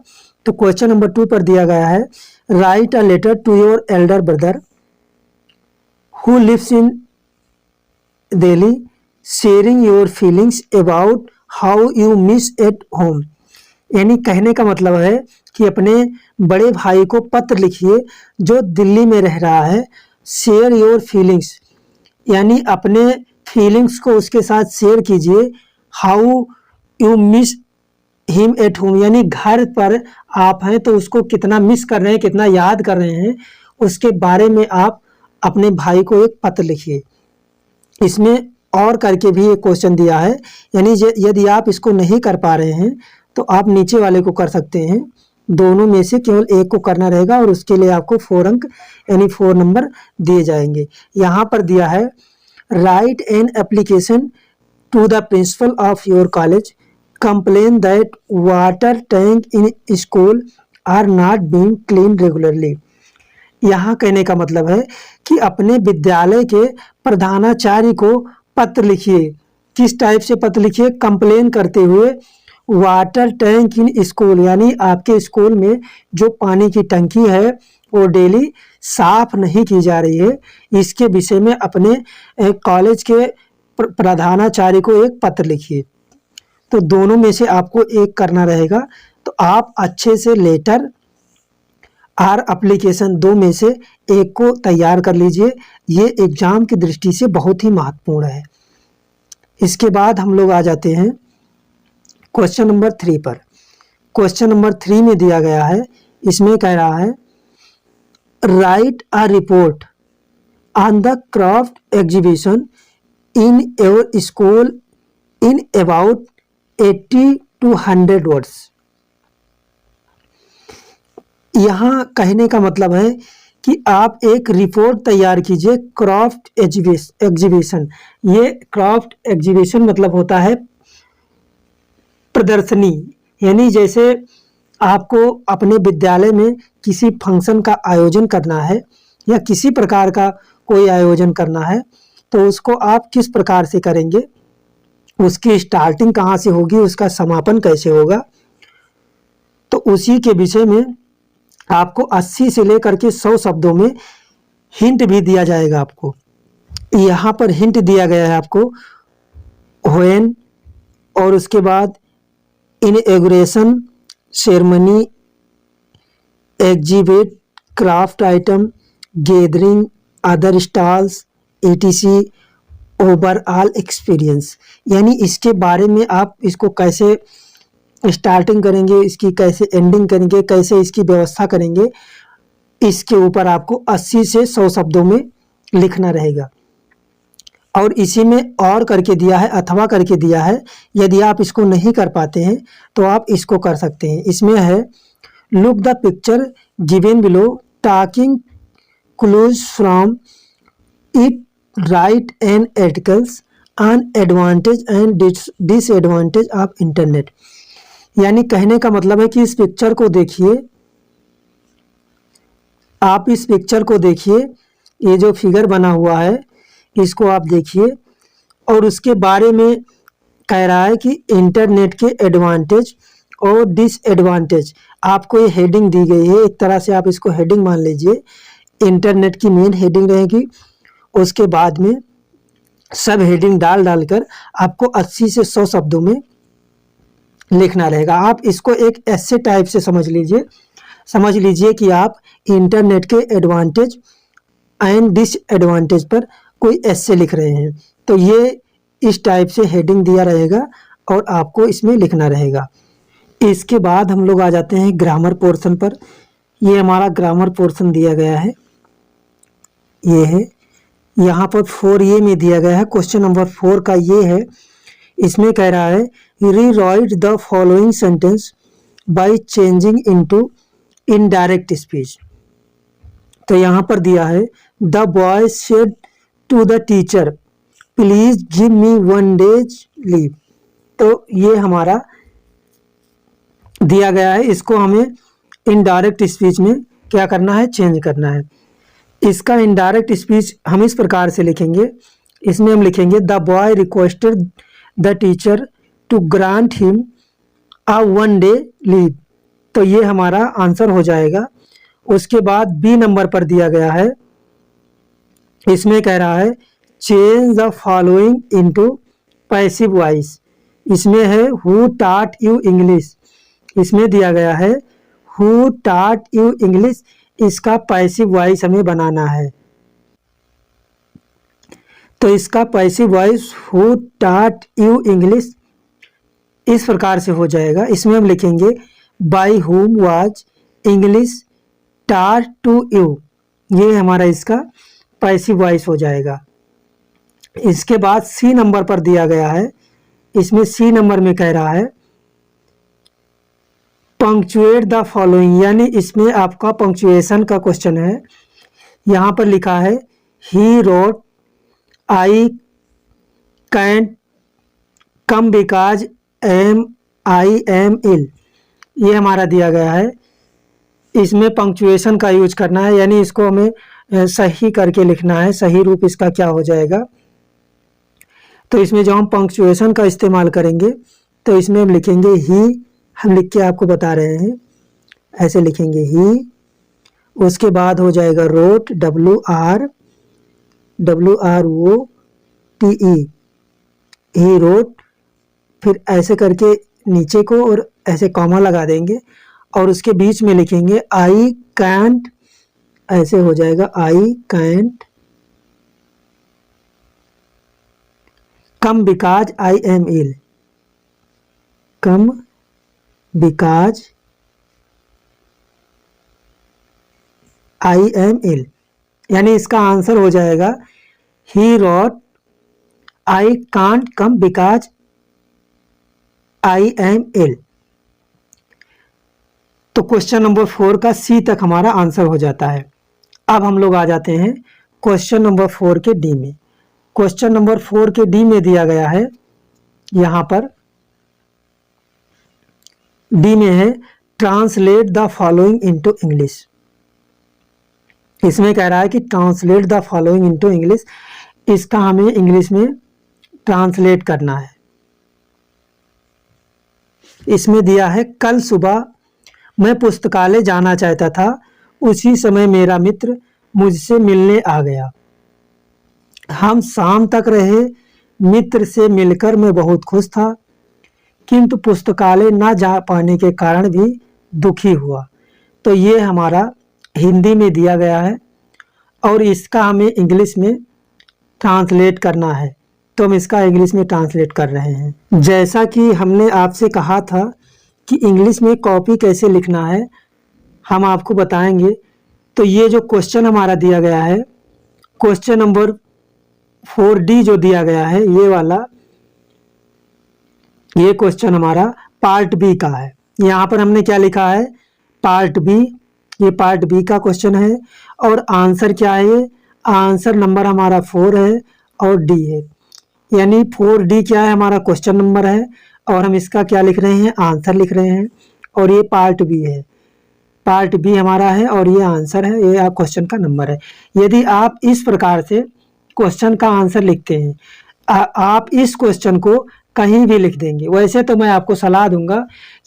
तो क्वेश्चन नंबर 2 पर दिया गया है, write a letter to your elder brother who lives in Delhi sharing your feelings about how you miss at home. यानी कहने का मतलब है कि अपने बड़े भाई को पत्र लिखिए जो दिल्ली में रह रहा है। शेयर योर फीलिंग्स यानी अपने फीलिंग्स को उसके साथ शेयर कीजिए। How you miss him at home यानी घर पर आप हैं तो उसको कितना मिस कर रहे हैं, कितना याद कर रहे हैं, उसके बारे में आप अपने भाई को एक पत्र लिखिए। इसमें और करके भी एक क्वेश्चन दिया है, यानी यदि आप इसको नहीं कर पा रहे हैं तो आप नीचे वाले को कर सकते हैं। दोनों में से केवल एक को करना रहेगा और उसके लिए आपको 4 अंक यानी 4 नंबर दिए जाएंगे। यहाँ पर दिया है, write an application to the principal of your college complain that water tank in school are not being clean regularly. यहाँ कहने का मतलब है कि अपने विद्यालय के प्रधानाचार्य को पत्र लिखिए। किस टाइप से पत्र लिखिए, कंप्लेन करते हुए वाटर टैंक इन स्कूल यानी आपके स्कूल में जो पानी की टंकी है वो डेली साफ नहीं की जा रही है। इसके विषय में अपने कॉलेज के प्रधानाचार्य को एक पत्र लिखिए। तो दोनों में से आपको एक करना रहेगा। तो आप अच्छे से लेटर और एप्लीकेशन 2 में से एक को तैयार कर लीजिए। ये एग्जाम की दृष्टि से बहुत ही महत्वपूर्ण है। इसके बाद हम लोग आ जाते हैं क्वेश्चन नंबर 3 पर। क्वेश्चन नंबर 3 में दिया गया है, इसमें कह रहा है, write a report on the craft exhibition in your school in about 80 to 100 words. यहाँ कहने का मतलब है कि आप एक रिपोर्ट तैयार कीजिए क्राफ्ट एग्जीबिशन। ये क्राफ्ट एग्जीबिशन मतलब होता है प्रदर्शनी, यानी जैसे आपको अपने विद्यालय में किसी फंक्शन का आयोजन करना है या किसी प्रकार का कोई आयोजन करना है, तो उसको आप किस प्रकार से करेंगे, उसकी स्टार्टिंग कहाँ से होगी, उसका समापन कैसे होगा, तो उसी के विषय में आपको 80 से लेकर के 100 शब्दों में हिंट भी दिया जाएगा। आपको यहाँ पर हिंट दिया गया है आपको व्हेन, और उसके बाद inauguration ceremony, exhibit, craft item, gathering, other stalls, etc, overall experience. यानी इसके बारे में आप इसको कैसे स्टार्टिंग करेंगे, इसकी कैसे एंडिंग करेंगे, कैसे इसकी व्यवस्था करेंगे, इसके ऊपर आपको 80 से 100 शब्दों में लिखना रहेगा। और इसी में और करके दिया है, अथवा करके दिया है। यदि आप इसको नहीं कर पाते हैं तो आप इसको कर सकते हैं। इसमें है look the picture given below, talking clues from it, right and articles on advantage and disadvantage of internet. यानी कहने का मतलब है कि इस पिक्चर को देखिए, आप इस पिक्चर को देखिए, ये जो फिगर बना हुआ है इसको आप देखिए, और उसके बारे में कह रहा है कि इंटरनेट के एडवांटेज और डिसएडवांटेज। आपको ये हेडिंग दी गई है, एक तरह से आप इसको हेडिंग मान लीजिए, इंटरनेट की मेन हेडिंग रहेगी। उसके बाद में सब हेडिंग डाल डालकर आपको 80 से 100 शब्दों में लिखना रहेगा। आप इसको एक ऐसे टाइप से समझ लीजिए कि आप इंटरनेट के एडवांटेज एंड डिसएडवांटेज पर कोई ऐसे लिख रहे हैं। तो ये इस टाइप से हेडिंग दिया रहेगा और आपको इसमें लिखना रहेगा। इसके बाद हम लोग आ जाते हैं ग्रामर पोर्शन पर। ये हमारा ग्रामर पोर्शन दिया गया है, ये है। यहाँ पर 4A में दिया गया है, क्वेश्चन नंबर 4 का ये है। इसमें कह रहा है rewrite the following sentence by changing into indirect speech. तो यहाँ पर दिया है the boy said to the teacher please give me 1 days leave. तो ये हमारा दिया गया है, इसको हमें इनडायरेक्ट स्पीच में क्या करना है, चेंज करना है। इसका इनडायरेक्ट स्पीच हम इस प्रकार से लिखेंगे, इसमें हम लिखेंगे the boy requested the teacher to grant him a 1 day leave. तो ये हमारा आंसर हो जाएगा। उसके बाद बी नंबर पर दिया गया है, इसमें कह रहा है change the following into passive voice. इसमें है हु टॉट यू इंग्लिश, इसमें दिया गया है हु टॉट यू इंग्लिश। इसका पैसिव वॉइस हमें बनाना है, तो इसका passive voice who taught you English इस प्रकार से हो जाएगा। इसमें हम लिखेंगे by whom was English taught to you, ये हमारा इसका पैसिव वॉइस हो जाएगा। इसके बाद सी नंबर पर दिया गया है, इसमें सी नंबर में कह रहा है पंक्चुएट द फॉलोइंग, यानी इसमें आपका पंक्चुएशन का क्वेश्चन है। यहाँ पर लिखा है he wrote I can't come because I am ill, ये हमारा दिया गया है। इसमें पंक्चुएशन का यूज करना है, यानी इसको हमें सही करके लिखना है, सही रूप इसका क्या हो जाएगा। तो इसमें जो हम पंक्चुएशन का इस्तेमाल करेंगे तो इसमें हम लिखेंगे ही, हम लिख के आपको बता रहे हैं, ऐसे लिखेंगे ही। उसके बाद हो जाएगा रोट, WROTE, ही रोट। फिर ऐसे करके नीचे को और ऐसे कॉमा लगा देंगे और उसके बीच में लिखेंगे आई कैंट, ऐसे हो जाएगा I can't come because I am ill, come because I am ill, यानी इसका आंसर हो जाएगा he wrote I can't come because I am ill. तो क्वेश्चन नंबर 4 का सी तक हमारा आंसर हो जाता है। अब हम लोग आ जाते हैं क्वेश्चन नंबर 4 के डी में। क्वेश्चन नंबर 4 के डी में दिया गया है, यहाँ पर डी में है translate the following into English. इसमें कह रहा है कि translate the following into English, इसका हमें इंग्लिश में ट्रांसलेट करना है। इसमें दिया है कल सुबह मैं पुस्तकालय जाना चाहता था, उसी समय मेरा मित्र मुझसे मिलने आ गया। हम शाम तक रहे, मित्र से मिलकर मैं बहुत खुश था, किंतु पुस्तकालय ना जा पाने के कारण भी दुखी हुआ। तो ये हमारा हिंदी में दिया गया है और इसका हमें इंग्लिश में ट्रांसलेट करना है, तो हम इसका इंग्लिश में ट्रांसलेट कर रहे हैं। जैसा कि हमने आपसे कहा था कि इंग्लिश में कॉपी कैसे लिखना है, हम आपको बताएंगे। तो ये जो क्वेश्चन हमारा दिया गया है, क्वेश्चन नंबर 4D जो दिया गया है, ये वाला, ये क्वेश्चन हमारा पार्ट बी का है। यहाँ पर हमने क्या लिखा है, पार्ट बी, ये पार्ट बी का क्वेश्चन है। और आंसर क्या है, ये आंसर नंबर हमारा 4 है और डी है, यानी 4D क्या है, हमारा क्वेश्चन नंबर है और हम इसका क्या लिख रहे हैं, आंसर लिख रहे हैं। और ये पार्ट बी है, पार्ट बी हमारा है और ये आंसर है, ये आप क्वेश्चन का नंबर है। यदि आप इस प्रकार से क्वेश्चन का आंसर लिखते हैं, आप इस क्वेश्चन को कहीं भी लिख देंगे। वैसे तो मैं आपको सलाह दूंगा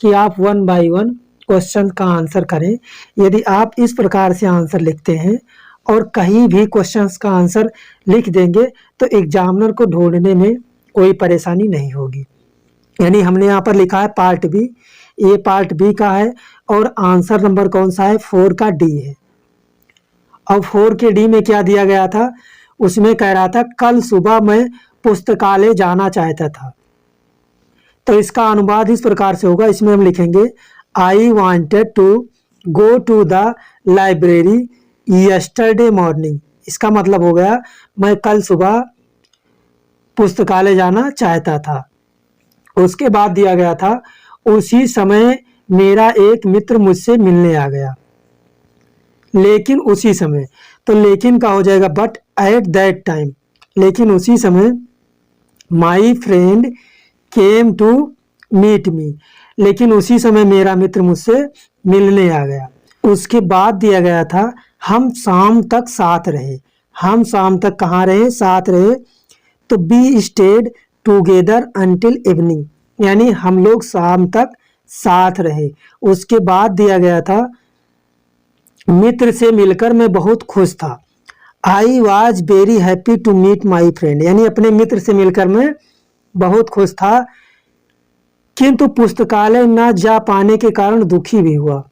कि आप 1 बाय 1 क्वेश्चन का आंसर करें। यदि आप इस प्रकार से आंसर लिखते हैं और कहीं भी क्वेश्चंस का आंसर लिख देंगे तो एग्जामिनर को ढूंढने में कोई परेशानी नहीं होगी। यानी हमने यहाँ पर लिखा है पार्ट बी, ये पार्ट बी का है और आंसर नंबर कौन सा है, 4 का डी है। अब 4 के डी में क्या दिया गया था, उसमें कह रहा था कल सुबह मैं पुस्तकालय जाना चाहता था। तो इसका अनुवाद इस प्रकार से होगा, इसमें हम लिखेंगे I wanted to go to the library yesterday morning. इसका मतलब हो गया मैं कल सुबह पुस्तकालय जाना चाहता था। उसके बाद दिया गया था उसी समय मेरा एक मित्र मुझसे मिलने आ गया। लेकिन उसी समय, तो लेकिन का हो जाएगा बट एट दैट टाइम, लेकिन उसी समय my friend came to meet me, लेकिन उसी समय मेरा मित्र मुझसे मिलने आ गया। उसके बाद दिया गया था हम शाम तक साथ रहे। हम शाम तक कहाँ रहे, साथ रहे। तो we stayed together until evening, यानी हम लोग शाम तक साथ रहे। उसके बाद दिया गया था मित्र से मिलकर मैं बहुत खुश था। I was very happy to meet my friend, यानी अपने मित्र से मिलकर मैं बहुत खुश था, किंतु पुस्तकालय न जा पाने के कारण दुखी भी हुआ।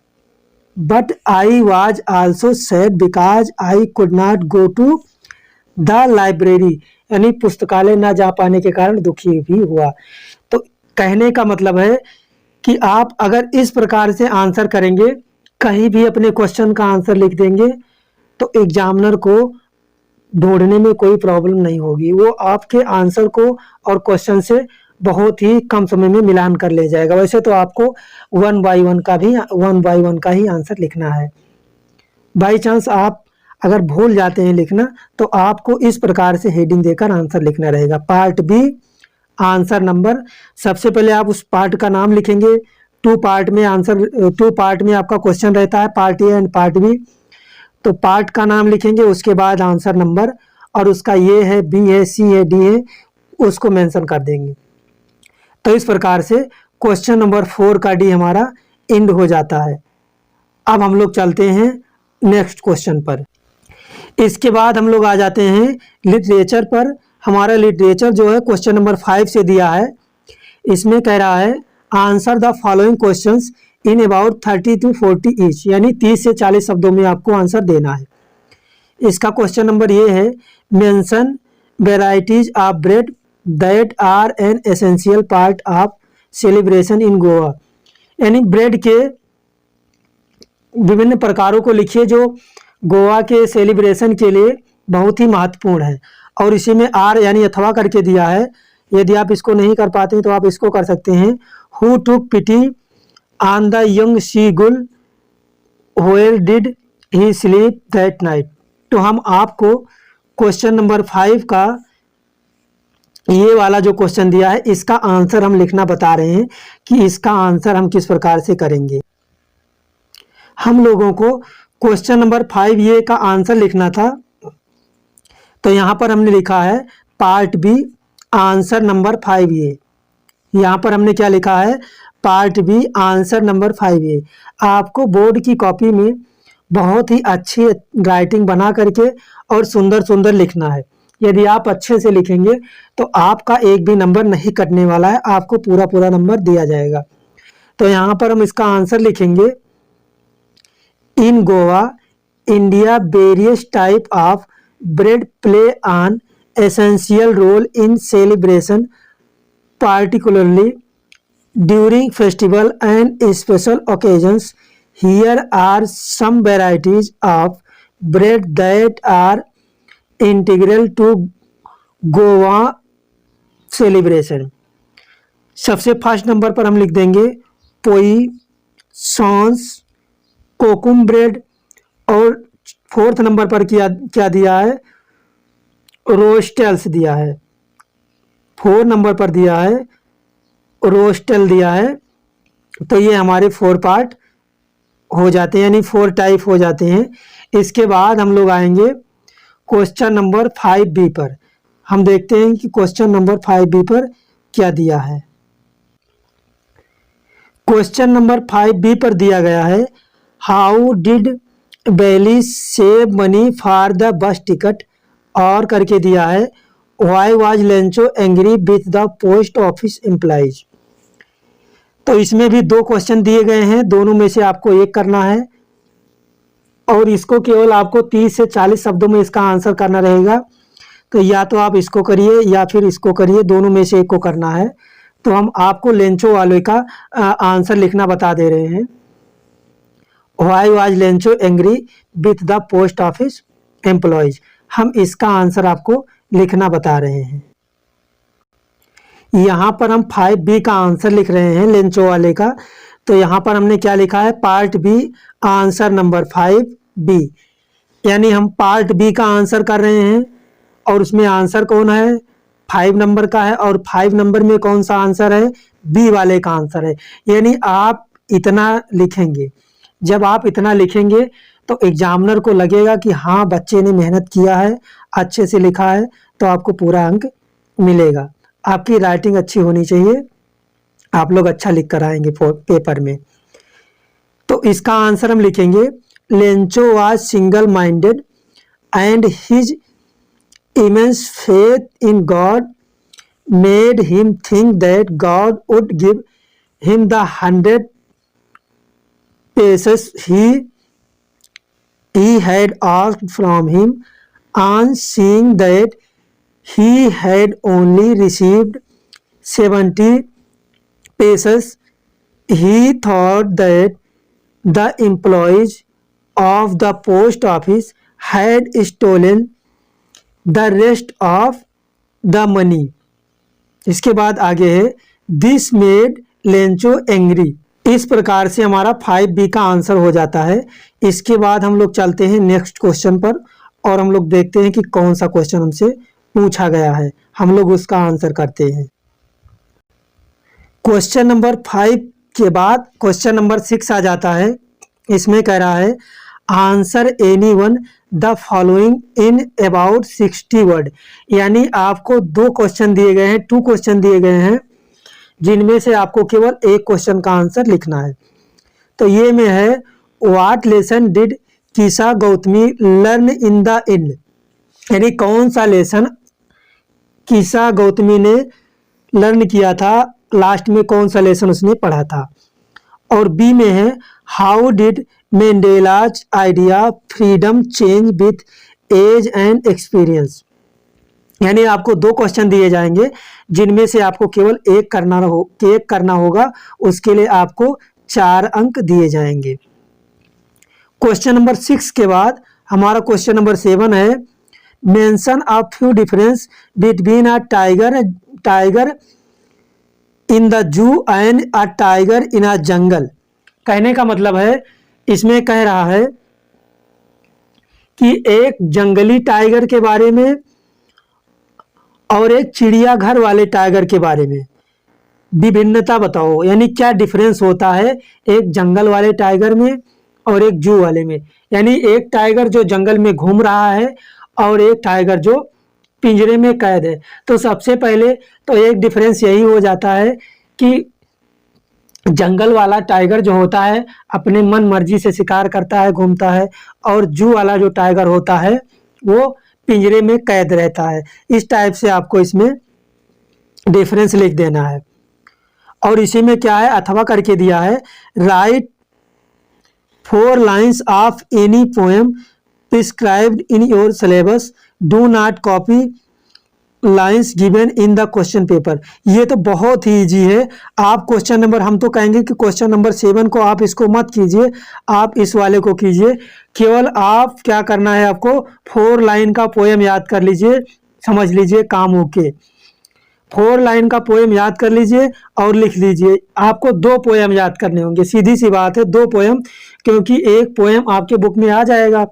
But I was also sad because I could not go to the library, यानी पुस्तकालय न जा पाने के कारण दुखी भी हुआ। तो कहने का मतलब है कि आप अगर इस प्रकार से आंसर करेंगे, कहीं भी अपने क्वेश्चन का आंसर लिख देंगे, तो एग्जामिनर को ढूंढने में कोई प्रॉब्लम नहीं होगी। वो आपके आंसर को और क्वेश्चन से बहुत ही कम समय में मिलान कर ले जाएगा। वैसे तो आपको 1 बाय 1 का ही आंसर लिखना है। बाई चांस आप अगर भूल जाते हैं लिखना, तो आपको इस प्रकार से हेडिंग देकर आंसर लिखना रहेगा। पार्ट बी आंसर नंबर, सबसे पहले आप उस पार्ट का नाम लिखेंगे। 2 पार्ट में आंसर, 2 पार्ट में आपका क्वेश्चन रहता है, part A and part B. तो पार्ट का नाम लिखेंगे, उसके बाद आंसर नंबर, और उसका ये है, बी है, सी है, डी है, उसको मेंशन कर देंगे। तो इस प्रकार से क्वेश्चन नंबर 4 का डी हमारा एंड हो जाता है। अब हम लोग चलते हैं नेक्स्ट क्वेश्चन पर। इसके बाद हम लोग आ जाते हैं लिटरेचर पर। हमारा लिटरेचर जो है क्वेश्चन नंबर 5 से दिया है। इसमें कह रहा है answer the following questions in about 30 to 40 each, यानी 30 से 40 शब्दों में आपको आंसर देना है। इसका क्वेश्चन नंबर ये है, mention varieties of bread that are an essential part of celebration in Goa, यानी ब्रेड के विभिन्न प्रकारों को लिखिए जो गोवा के सेलिब्रेशन के लिए बहुत ही महत्वपूर्ण है। और इसी में आर यानी अथवा करके दिया है। यदि आप इसको नहीं कर पाते हैं तो आप इसको कर सकते हैं। Who took pity on the young seagull where did he sleep that night. तो हम आपको क्वेश्चन नंबर 5 का ये वाला जो क्वेश्चन दिया है इसका आंसर हम लिखना बता रहे हैं कि इसका आंसर हम किस प्रकार से करेंगे। हम लोगों को क्वेश्चन नंबर 5 ये का आंसर लिखना था, तो यहाँ पर हमने लिखा है पार्ट बी आंसर नंबर 5 ये। यहाँ पर हमने क्या लिखा है, पार्ट बी आंसर नंबर 5 ये। आपको बोर्ड की कॉपी में बहुत ही अच्छी राइटिंग बना करके और सुंदर सुंदर लिखना है। यदि आप अच्छे से लिखेंगे तो आपका एक भी नंबर नहीं कटने वाला है, आपको पूरा पूरा नंबर दिया जाएगा। तो यहाँ पर हम इसका आंसर लिखेंगे, in Goa India various type of bread play an essential role in celebration, particularly during festival and special occasions. Here are some varieties of bread that are integral to Goa celebration. सबसे first number पर हम लिख देंगे पोई, सॉन्स, kokum bread, और fourth number पर क्या दिया है, रोस्टेल्स दिया है। 4 नंबर पर दिया है रोस्टेल दिया है। तो ये हमारे 4 पार्ट हो जाते हैं, यानी 4 टाइप हो जाते हैं। इसके बाद हम लोग आएंगे क्वेश्चन नंबर 5B पर। हम देखते हैं कि क्वेश्चन नंबर 5B पर क्या दिया है। क्वेश्चन नंबर 5B पर दिया गया है, how did Valli save money for the bus ticket, और करके दिया है why was Lencho angry with the post office employees. तो इसमें भी 2 क्वेश्चन दिए गए हैं, दोनों में से आपको एक करना है और इसको केवल आपको 30 से 40 शब्दों में इसका आंसर करना रहेगा। तो या तो आप इसको करिए या फिर इसको करिए, दोनों में से एक को करना है। तो हम आपको लेंचो वाले का आंसर लिखना बता दे रहे हैं, Y was Lencho angry with the post office employees. हम इसका आंसर आपको लिखना बता रहे हैं। यहाँ पर हम 5B का आंसर लिख रहे हैं लेंचो वाले का। तो यहाँ पर हमने क्या लिखा है, part B answer number 5B, यानी हम पार्ट बी का आंसर कर रहे हैं और उसमें आंसर कौन है, 5 नंबर का है, और 5 नंबर में कौन सा आंसर है, बी वाले का आंसर है। यानी आप इतना लिखेंगे, जब आप इतना लिखेंगे तो एग्जामिनर को लगेगा कि हाँ बच्चे ने मेहनत किया है, अच्छे से लिखा है, तो आपको पूरा अंक मिलेगा। आपकी राइटिंग अच्छी होनी चाहिए, आप लोग अच्छा लिख कर आएंगे पेपर में। तो इसका आंसर हम लिखेंगे, Lencho was single minded and his immense faith in God made him think that God would give him the 100 pesos he had asked from him. On seeing that he had only received 70 pesos, he thought that the employees of the post office had stolen the rest of the money. इसके बाद आगे है, this made Lencho angry. इस प्रकार से हमारा 5B का answer हो जाता है। इसके बाद हम लोग चलते हैं नेक्स्ट क्वेश्चन पर और हम लोग देखते हैं कि कौन सा क्वेश्चन हमसे पूछा गया है, हम लोग उसका आंसर करते हैं। क्वेश्चन नंबर 5 के बाद क्वेश्चन नंबर 6 आ जाता है। इसमें कह रहा है, answer any one the following in about 60 word. यानी आपको 2 क्वेश्चन दिए गए हैं, 2 क्वेश्चन दिए गए हैं, जिनमें से आपको केवल एक क्वेश्चन का आंसर लिखना है। तो ये में है, what lesson did कीसा Gautami learn in the end, यानी कौन सा लेसन कीसा गौतमी ने लर्न किया था, लास्ट में कौन सा लेसन उसने पढ़ा था। और बी में है, how did Mandela's idea freedom change with age and experience. यानी आपको 2 क्वेश्चन दिए जाएंगे, जिनमें से आपको केवल एक करना होगा, उसके लिए आपको 4 अंक दिए जाएंगे। क्वेश्चन नंबर 6 के बाद हमारा क्वेश्चन नंबर 7 है, mention a few difference between a tiger in the zoo and a tiger in a jungle. कहने का मतलब है इसमें कह रहा है कि एक जंगली टाइगर के बारे में और एक चिड़ियाघर वाले टाइगर के बारे में विभिन्नता बताओ, यानी क्या डिफरेंस होता है एक जंगल वाले टाइगर में और एक जू वाले में। यानी एक टाइगर जो जंगल में घूम रहा है और एक टाइगर जो पिंजरे में कैद है। तो सबसे पहले तो एक डिफरेंस यही हो जाता है कि जंगल वाला टाइगर जो होता है अपने मन मर्जी से शिकार करता है, घूमता है, और जू वाला जो टाइगर होता है वो पिंजरे में कैद रहता है। इस टाइप से आपको इसमें डिफरेंस लिख देना है। और इसी में क्या है, अथवा करके दिया है, right 4 lines of any poem prescribed in your syllabus, do not copy lines given in the question paper. ये तो बहुत ही इजी है। आप क्वेश्चन नंबर, हम तो कहेंगे कि क्वेश्चन नंबर 7 को आप इसको मत कीजिए, आप इस वाले को कीजिए। केवल आप क्या करना है, आपको 4 लाइन का पोएम याद कर लीजिए, समझ लीजिए काम ओके। 4 लाइन का पोएम याद कर लीजिए और लिख लीजिए। आपको 2 पोएम याद करने होंगे, सीधी सी बात है, 2 पोएम, क्योंकि एक पोएम आपके बुक में आ जाएगा।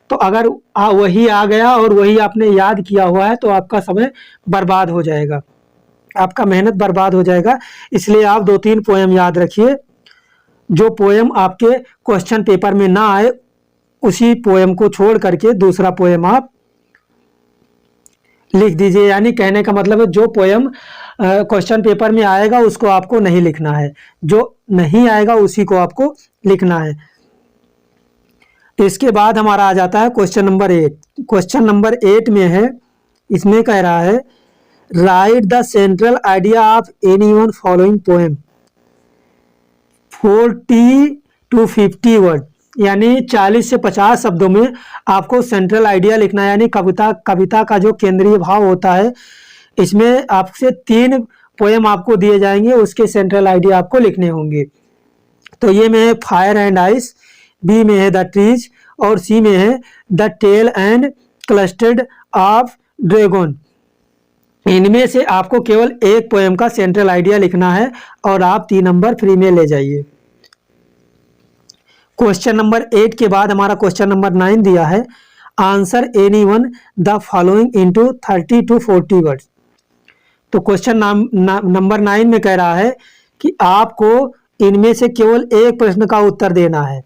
तो अगर वही आ गया और वही आपने याद किया हुआ है तो आपका समय बर्बाद हो जाएगा, आपका मेहनत बर्बाद हो जाएगा। इसलिए आप 2-3 पोएम याद रखिए। जो पोएम आपके क्वेश्चन पेपर में ना आए उसी पोएम को छोड़ करके दूसरा पोएम आप लिख दीजिए। यानी कहने का मतलब है जो पोएम क्वेश्चन पेपर में आएगा उसको आपको नहीं लिखना है, जो नहीं आएगा उसी को आपको लिखना है। इसके बाद हमारा आ जाता है क्वेश्चन नंबर 8। क्वेश्चन नंबर 8 में है, इसमें कह रहा है right the central idea of any one following poem 40 to 50 word, यानी 40 से 50 शब्दों में आपको सेंट्रल आइडिया लिखना है। यानी कविता का जो केंद्रीय भाव होता है, इसमें आपसे 3 पोएम आपको दिए जाएंगे, उसके सेंट्रल आइडिया आपको लिखने होंगे। तो ये में है फायर एंड आइस, बी में है द ट्रीज, और सी में है the tale and custard of dragon. इनमें से आपको केवल एक पोएम का सेंट्रल आइडिया लिखना है और आप 3 नंबर फ्री में ले जाइए। क्वेश्चन नंबर 8 के बाद हमारा क्वेश्चन नंबर 9 दिया है, answer any one the following into 30 to 40 words. तो क्वेश्चन नंबर 9 में कह रहा है कि आपको इनमें से केवल एक प्रश्न का उत्तर देना है।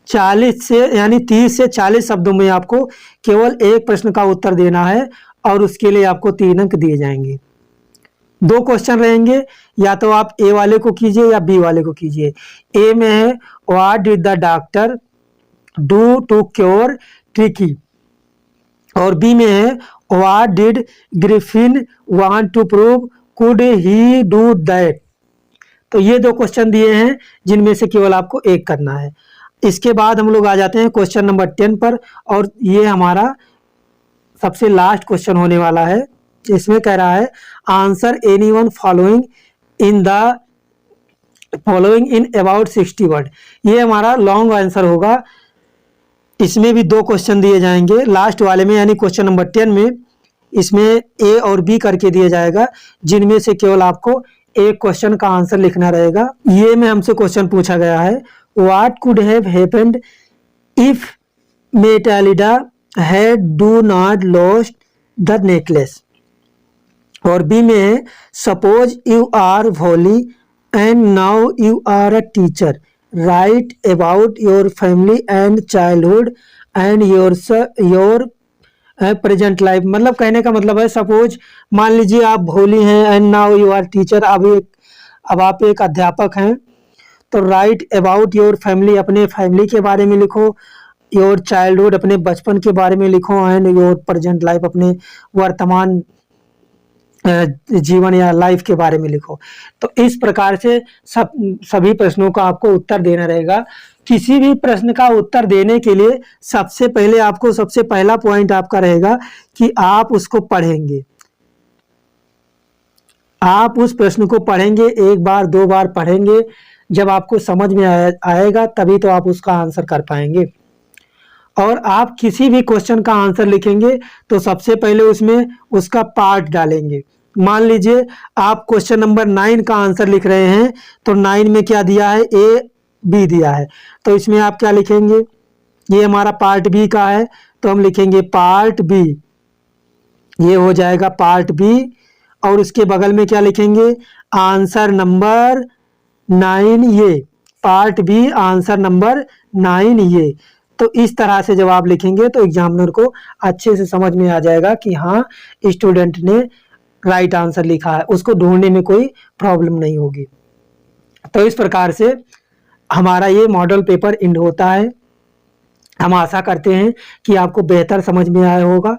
40 से यानी 30 से 40 शब्दों में आपको केवल एक प्रश्न का उत्तर देना है और उसके लिए आपको 3 अंक दिए जाएंगे। 2 क्वेश्चन रहेंगे, या तो आप ए वाले को कीजिए या बी वाले को कीजिए। ए में है what did the doctor do to cure Tricki, और बी में है what did Griffin want to prove could he do that. तो ये 2 क्वेश्चन दिए हैं जिनमें से केवल आपको एक करना है। इसके बाद हम लोग आ जाते हैं क्वेश्चन नंबर 10 पर, और ये हमारा सबसे लास्ट क्वेश्चन होने वाला है। इसमें कह रहा है answer any one following in about 60 word. ये हमारा लॉन्ग आंसर होगा। इसमें भी 2 क्वेश्चन दिए जाएंगे लास्ट वाले में, यानी क्वेश्चन नंबर 10 में। इसमें ए और बी करके दिया जाएगा, जिनमें से केवल आपको एक क्वेश्चन का आंसर लिखना रहेगा। ये में हमसे क्वेश्चन पूछा गया है, what could have happened if Matilda had do not lost the necklace, और बी में है suppose you are Valli and now you are a teacher, write about your family and childhood and your present life. मतलब कहने का मतलब है, suppose मान लीजिए आप भोली हैं and now you are teacher, अब आप एक अध्यापक हैं, तो राइट अबाउट योर फैमिली, अपने फैमिली के बारे में लिखो, योर चाइल्डहुड, अपने बचपन के बारे में लिखो, एंड योर प्रेजेंट लाइफ, अपने वर्तमान जीवन या लाइफ के बारे में लिखो। तो इस प्रकार से सभी प्रश्नों का आपको उत्तर देना रहेगा। किसी भी प्रश्न का उत्तर देने के लिए सबसे पहले आपको सबसे पहला पॉइंट आपका रहेगा कि आप उसको पढ़ेंगे। आप उस प्रश्न को पढ़ेंगे, 1 बार 2 बार पढ़ेंगे, जब आपको समझ में आएगा तभी तो आप उसका आंसर कर पाएंगे। और आप किसी भी क्वेश्चन का आंसर लिखेंगे तो सबसे पहले उसमें उसका पार्ट डालेंगे। मान लीजिए आप क्वेश्चन नंबर 9 का आंसर लिख रहे हैं, तो 9 में क्या दिया है, ए बी दिया है। तो इसमें आप क्या लिखेंगे, ये हमारा पार्ट बी का है, तो हम लिखेंगे पार्ट बी, ये हो जाएगा पार्ट बी। और उसके बगल में क्या लिखेंगे, आंसर नंबर 9 ये, पार्ट बी आंसर नंबर 9 ये। तो इस तरह से जब आप लिखेंगे तो एग्जामिनर को अच्छे से समझ में आ जाएगा कि हाँ स्टूडेंट ने राइट आंसर लिखा है, उसको ढूंढने में कोई प्रॉब्लम नहीं होगी। तो इस प्रकार से हमारा ये मॉडल पेपर एंड होता है। हम आशा करते हैं कि आपको बेहतर समझ में आया होगा,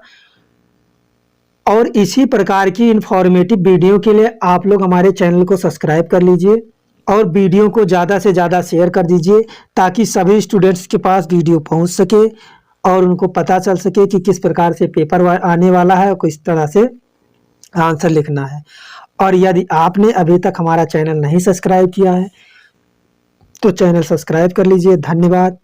और इसी प्रकार की इंफॉर्मेटिव वीडियो के लिए आप लोग हमारे चैनल को सब्सक्राइब कर लीजिए और वीडियो को ज़्यादा से ज़्यादा शेयर कर दीजिए, ताकि सभी स्टूडेंट्स के पास वीडियो पहुंच सके और उनको पता चल सके कि किस प्रकार से पेपर आने वाला है और किस तरह से आंसर लिखना है। और यदि आपने अभी तक हमारा चैनल नहीं सब्सक्राइब किया है तो चैनल सब्सक्राइब कर लीजिए। धन्यवाद।